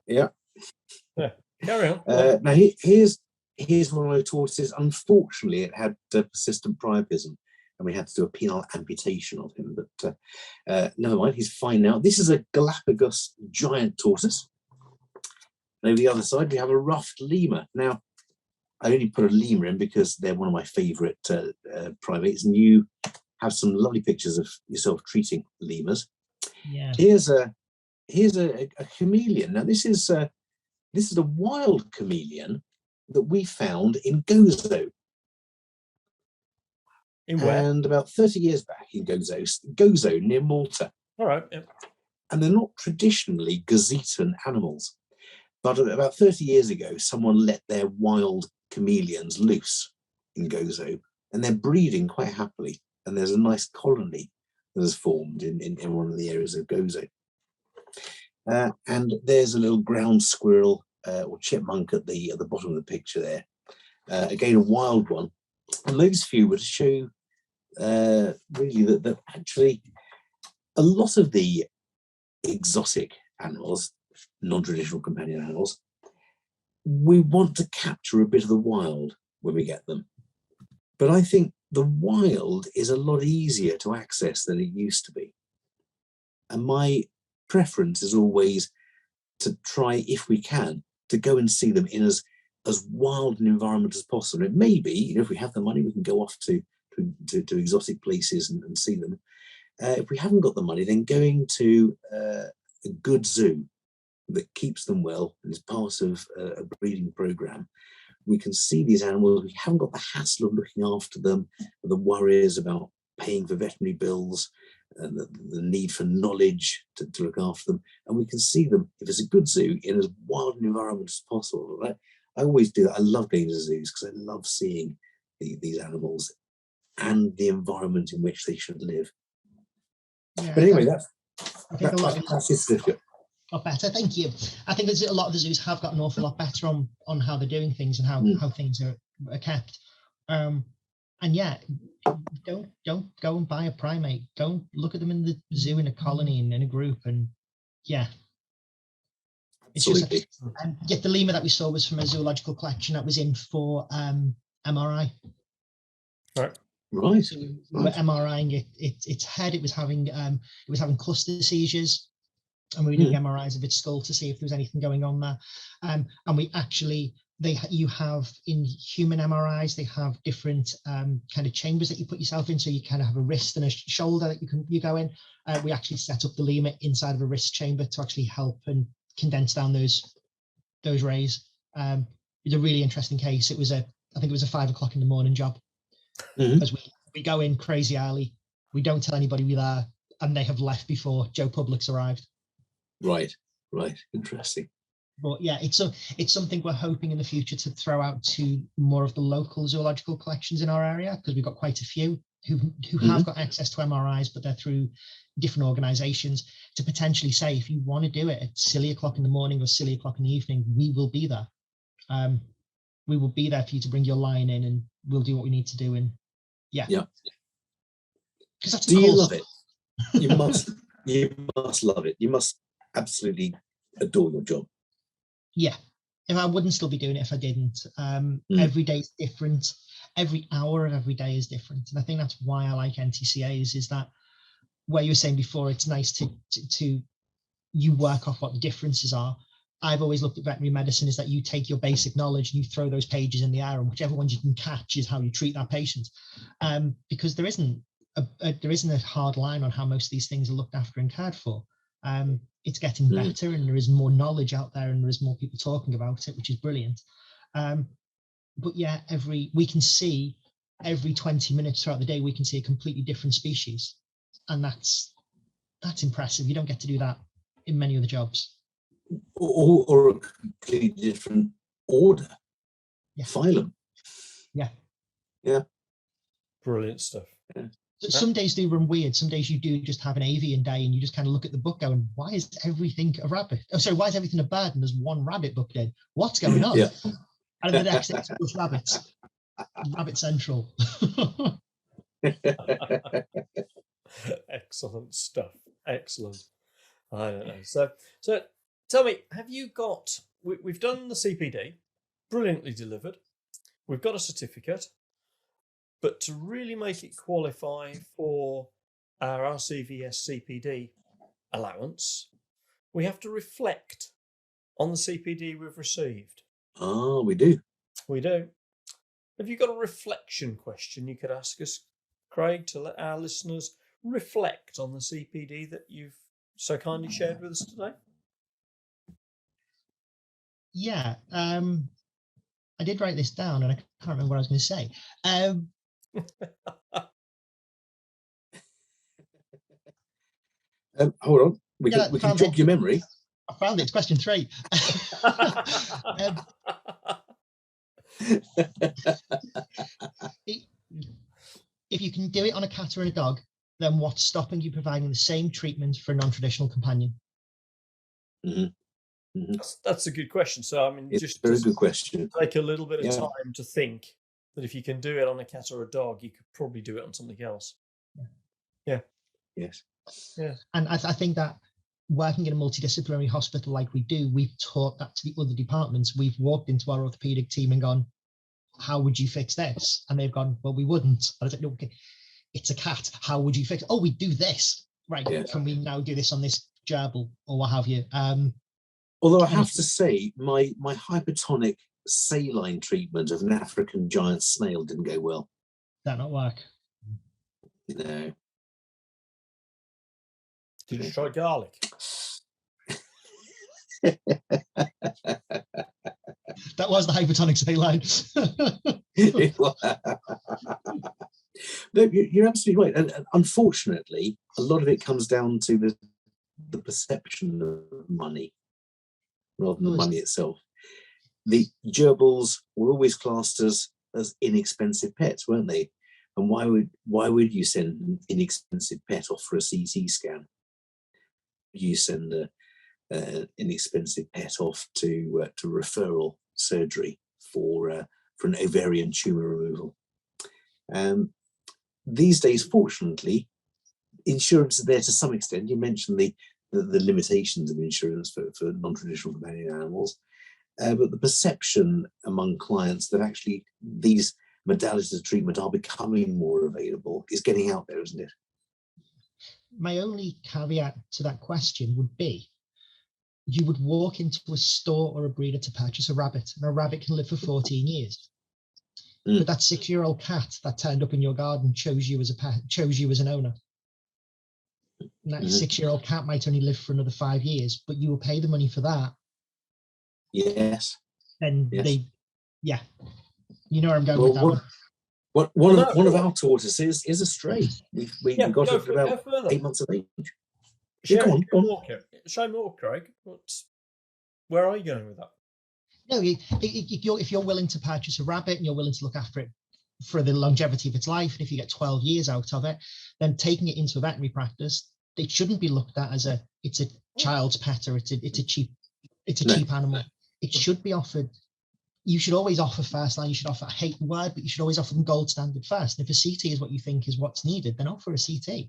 Carry on. Now here's one of my tortoises. Unfortunately, it had persistent priapism, and we had to do a penile amputation of him. But never mind, he's fine now. This is a Galapagos giant tortoise. And over the other side, we have a ruffed lemur. Now, I only put a lemur in because they're one of my favourite primates, and you have some lovely pictures of yourself treating lemurs. Yeah. Here's a chameleon. Now this is a wild chameleon that we found in Gozo. In where? And about 30 years back in Gozo near Malta. All right. Yeah. And they're not traditionally gazettan animals, but about 30 years ago, someone let their wild chameleons loose in Gozo, and they're breeding quite happily. And there's a nice colony that has formed in one of the areas of Gozo. And there's a little ground squirrel or chipmunk at the bottom of the picture there. Again, a wild one. And those few were to show really that actually a lot of the exotic animals, non-traditional companion animals, we want to capture a bit of the wild when we get them. But I think the wild is a lot easier to access than it used to be. And my preference is always to try, if we can, to go and see them in as wild an environment as possible. It may be, if we have the money, we can go off to exotic places and see them. If we haven't got the money, then going to a good zoo that keeps them well and is part of a breeding program. We can see these animals. We haven't got the hassle of looking after them, the worries about paying for veterinary bills, and the need for knowledge to look after them. And we can see them, if it's a good zoo, in as wild an environment as possible. Right? I always do that. I love going to zoos because I love seeing these animals and the environment in which they should live. Yeah, but anyway, that's his certificate. A lot better, thank you. I think there's a lot of the zoos have got an awful lot better on how they're doing things and how things are kept. And yeah, don't go and buy a primate. Go and look at them in the zoo in a colony and in a group. And yeah, it's Absolutely. just yet the lemur that we saw was from a zoological collection that was in for MRI. Right. So we were MRIing its head. It was having cluster seizures. And we were doing MRIs of its skull to see if there was anything going on there. And we actually, you have in human MRIs, they have different kind of chambers that you put yourself in. So you kind of have a wrist and a shoulder that you go in. We actually set up the lemur inside of a wrist chamber to actually help and condense down those rays. It was a really interesting case. I think it was a 5 o'clock in the morning job. Because we go in crazy early. We don't tell anybody we're there, and they have left before Joe Public's arrived. Right. Interesting. But yeah, it's something we're hoping in the future to throw out to more of the local zoological collections in our area, because we've got quite a few who have got access to MRIs, but they're through different organisations, to potentially say, if you want to do it at silly o'clock in the morning or silly o'clock in the evening, we will be there. We will be there for you to bring your line in, and we'll do what we need to do. And yeah. Because that's do you love it? You must love it. You must absolutely adore your job. Yeah. If I wouldn't still be doing it if I didn't. Every day is different. Every hour of every day is different. And I think that's why I like NTCAs, is that where you were saying before, it's nice to you work off what the differences are, I've always looked at veterinary medicine is that you take your basic knowledge and you throw those pages in the air, and whichever ones you can catch is how you treat that patient. Because there isn't a hard line on how most of these things are looked after and cared for. It's getting better, and there is more knowledge out there, and there is more people talking about it, which is brilliant. But yeah, we can see every 20 minutes throughout the day, we can see a completely different species, and that's impressive. You don't get to do that in many other jobs. Or a completely different order, phylum. Yeah. Brilliant stuff. Yeah. Some days do run weird. Some days you do just have an avian day, and you just kind of look at the book going, why is everything a rabbit? Oh, sorry, why is everything a bird and there's one rabbit booked in? What's going on? Yeah. And the next day it's just rabbits. Rabbit Central. Excellent stuff. Excellent. I don't know. So tell me, have you got? We've done the CPD, brilliantly delivered. We've got a certificate, but to really make it qualify for our RCVS CPD allowance, we have to reflect on the CPD we've received. Oh, we do. We do. Have you got a reflection question you could ask us, Craig, to let our listeners reflect on the CPD that you've so kindly shared with us today? Yeah, I did write this down, and I can't remember what I was going to say. Hold on, we can jog your memory. I found it. It's question 3. If you can do it on a cat or a dog, then what's stopping you providing the same treatment for a non-traditional companion? Mm-hmm. Mm-hmm. That's a good question. So, I mean, it's just a very good question. Take a little bit of time to think that if you can do it on a cat or a dog, you could probably do it on something else. Yeah. Yes. Yeah. And I think that working in a multidisciplinary hospital like we do, we've taught that to the other departments. We've walked into our orthopedic team and gone, how would you fix this? And they've gone, well, we wouldn't. And I was like, no, okay, it's a cat. How would you fix it? Oh, we do this. Right. Yeah. Can we now do this on this gerbil or what have you? Although I have to say, my hypertonic saline treatment of an African giant snail didn't go well. Did that not work? No. Did you try garlic? That was the hypertonic saline. No, you're absolutely right. And unfortunately, a lot of it comes down to the perception of money rather than the money itself. The gerbils were always classed as inexpensive pets, weren't they? And why would you send an inexpensive pet off for a CT scan? You send an inexpensive pet off to referral surgery for an ovarian tumor removal. These days, fortunately, insurance is there to some extent. You mentioned the limitations of insurance for non-traditional companion animals, but the perception among clients that actually these modalities of treatment are becoming more available is getting out there, isn't it? My only caveat to that question would be, you would walk into a store or a breeder to purchase a rabbit, and a rabbit can live for 14 years. But that 6-year-old cat that turned up in your garden chose you as a pet, chose you as an owner. And that 6-year-old cat might only live for another 5 years, but you will pay the money for that. Yes. And yes. You know where I'm going with that one. One of our tortoises is a stray. We got it at about 8 months of age. Show more, Craig. Where are you going with that? No, if you're willing to purchase a rabbit and you're willing to look after it for the longevity of its life, and if you get 12 years out of it, then taking it into a veterinary practice, it shouldn't be looked at as it's a child's pet or it's a cheap animal. It should be offered. You should always offer first line. You should offer, I hate the word, but you should always offer them gold standard first. And if a CT is what you think is what's needed, then offer a CT.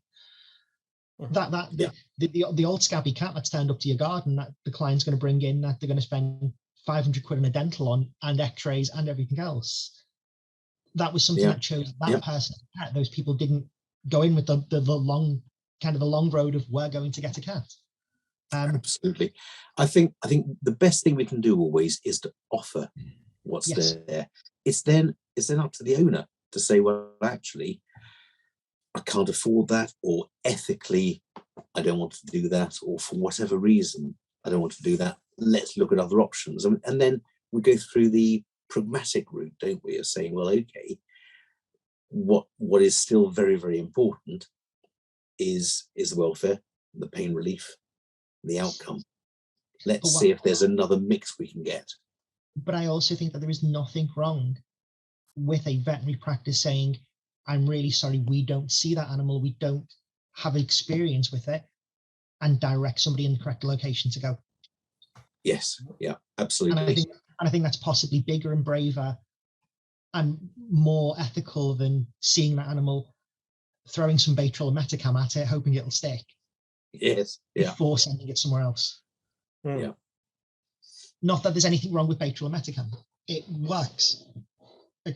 The old scabby cat that's turned up to your garden that the client's going to bring in, that they're going to spend 500 quid on a dental on and x-rays and everything else. That was something that chose that person. Those people didn't go in with the long road of we're going to get a cat. Absolutely. I think the best thing we can do always is to offer what's Yes. there. It's then up to the owner to say, well, actually, I can't afford that, or ethically, I don't want to do that, or for whatever reason, I don't want to do that. Let's look at other options. And then we go through the pragmatic route, don't we, of saying, well, okay, what is still very, very important is the welfare, the pain relief, the outcome. Let's see if there's another mix we can get. But I also think that there is nothing wrong with a veterinary practice saying, I'm really sorry, we don't see that animal, we don't have experience with it, and direct somebody in the correct location to go. Yes, yeah, absolutely. And I think that's possibly bigger and braver and more ethical than seeing that animal, throwing some Baytril or Metacam at it, hoping it'll stick. Yes, yeah. Before sending it somewhere else. Yeah. Not that there's anything wrong with Baytril or Metacam. It works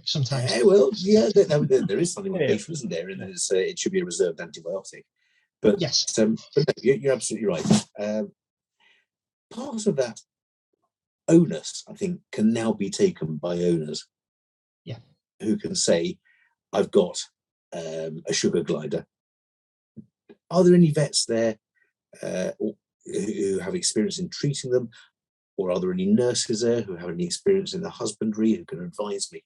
sometimes. Well, yeah, there is something with Baytril, isn't there? And it should be a reserved antibiotic. But yes, but no, you're absolutely right. Part of that onus, I think, can now be taken by owners. Yeah. Who can say, I've got a sugar glider. Are there any vets there who have experience in treating them? Or are there any nurses there who have any experience in the husbandry who can advise me?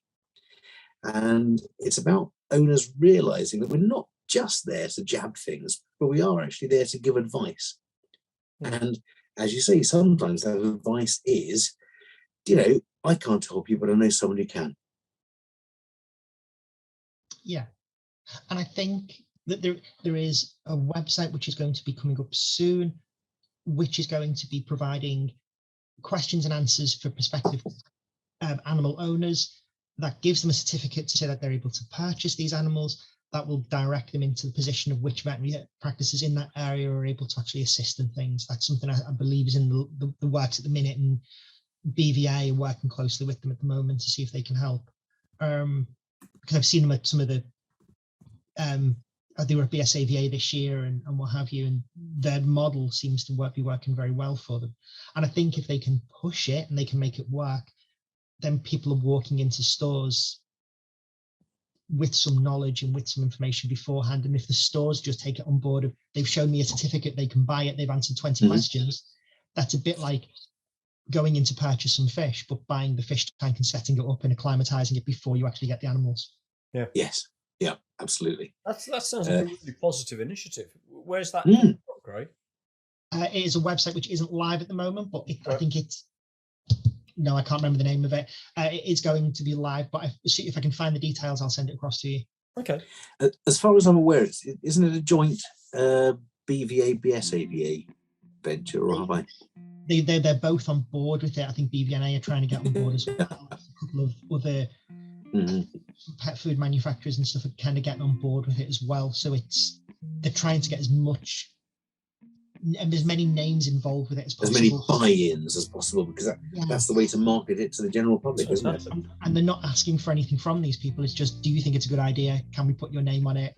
And it's about owners realizing that we're not just there to jab things, but we are actually there to give advice. And as you say, sometimes that advice is, I can't help you, but I know someone who can. Yeah. And I think that there is a website which is going to be coming up soon, which is going to be providing questions and answers for prospective animal owners, that gives them a certificate to say that they're able to purchase these animals, that will direct them into the position of which veterinary practices in that area are able to actually assist in things. That's something I believe is in the works at the minute, and BVNA are working closely with them at the moment to see if they can help. Because I've seen them at some of the they were at BSAVA this year and what have you, and their model seems to be working very well for them. And I think if they can push it and they can make it work, then people are walking into stores with some knowledge and with some information beforehand. And if the stores just take it on board, they've shown me a certificate, they can buy it, they've answered 20 questions. That's a bit like going in to purchase some fish, but buying the fish tank and setting it up and acclimatizing it before you actually get the animals. Yeah. Yes. Yeah, absolutely. That sounds like a really positive initiative. Where's that from, Greg? It is a website which isn't live at the moment, but I think it's... No, I can't remember the name of it. It is going to be live, but if I can find the details, I'll send it across to you. Okay. As far as I'm aware, isn't it a joint BVA, BSAVA venture, or have I? They're both on board with it. I think BVNA are trying to get on board as well. A couple of other pet food manufacturers and stuff are kind of getting on board with it as well. So they're trying to get as many names involved with it as possible. As many buy-ins as possible, because that's the way to market it to the general public, isn't it? And they're not asking for anything from these people. It's just, do you think it's a good idea? Can we put your name on it?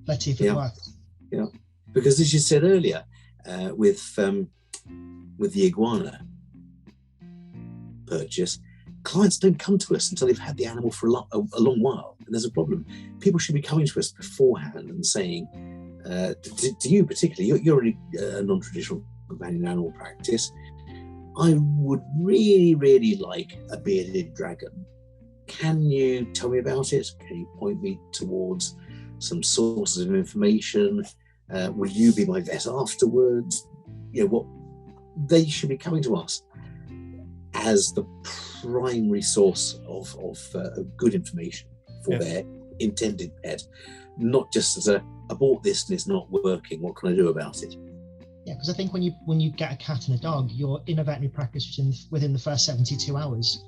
Let's see if it works. Yeah, because as you said earlier, with the iguana purchase, clients don't come to us until they've had the animal for a long while, and there's a problem. People should be coming to us beforehand and saying, to you particularly, you're a non-traditional companion animal practice. I would really, really like a bearded dragon. Can you tell me about it? Can you point me towards some sources of information? Will you be my vet afterwards? What they should be coming to us as the primary source of good information for their intended pet, not just as I bought this and it's not working, what can I do about it? Yeah, because I think when you get a cat and a dog, you're in a veterinary practice within the first 72 hours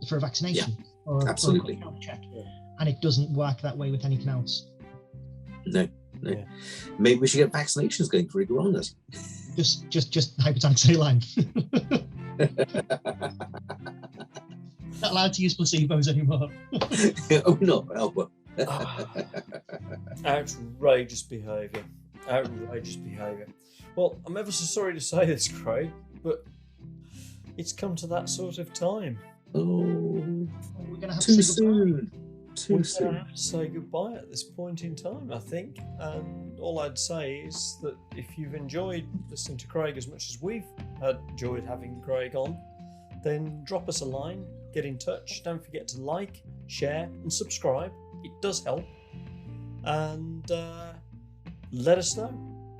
for a vaccination or a health check, and it doesn't work that way with anything else. No. Yeah. Maybe we should get vaccinations going for iguanas. Just hypertonic saline. Not allowed to use placebos anymore. Oh, not well. Outrageous behaviour. Well, I'm ever so sorry to say this, Craig, but it's come to that sort of time. Oh, We're going to have too to say goodbye. soon. Too We're going soon. to have to say goodbye at this point in time, I think. And all I'd say is that if you've enjoyed listening to Craig as much as we've enjoyed having Craig on, then drop us a line, get in touch. Don't forget to like, share, and subscribe. It does help. And let us know.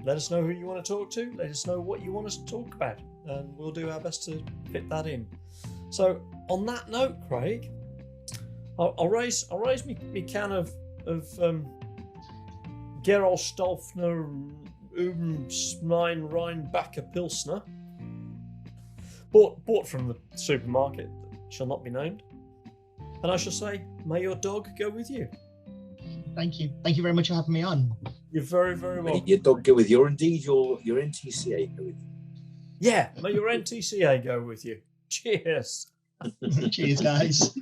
Let us know who you want to talk to. Let us know what you want us to talk about. And we'll do our best to fit that in. So, on that note, Craig, I'll raise me can of Gerolstolfner Mein Rheinbacher Pilsner, bought from the supermarket that shall not be named. And I shall say, may your dog go with you. Thank you. Thank you very much for having me on. You're very, very welcome. May your dog go with you, or indeed your NTCA go with you. Yeah, may your NTCA go with you. Cheers. Cheers, guys.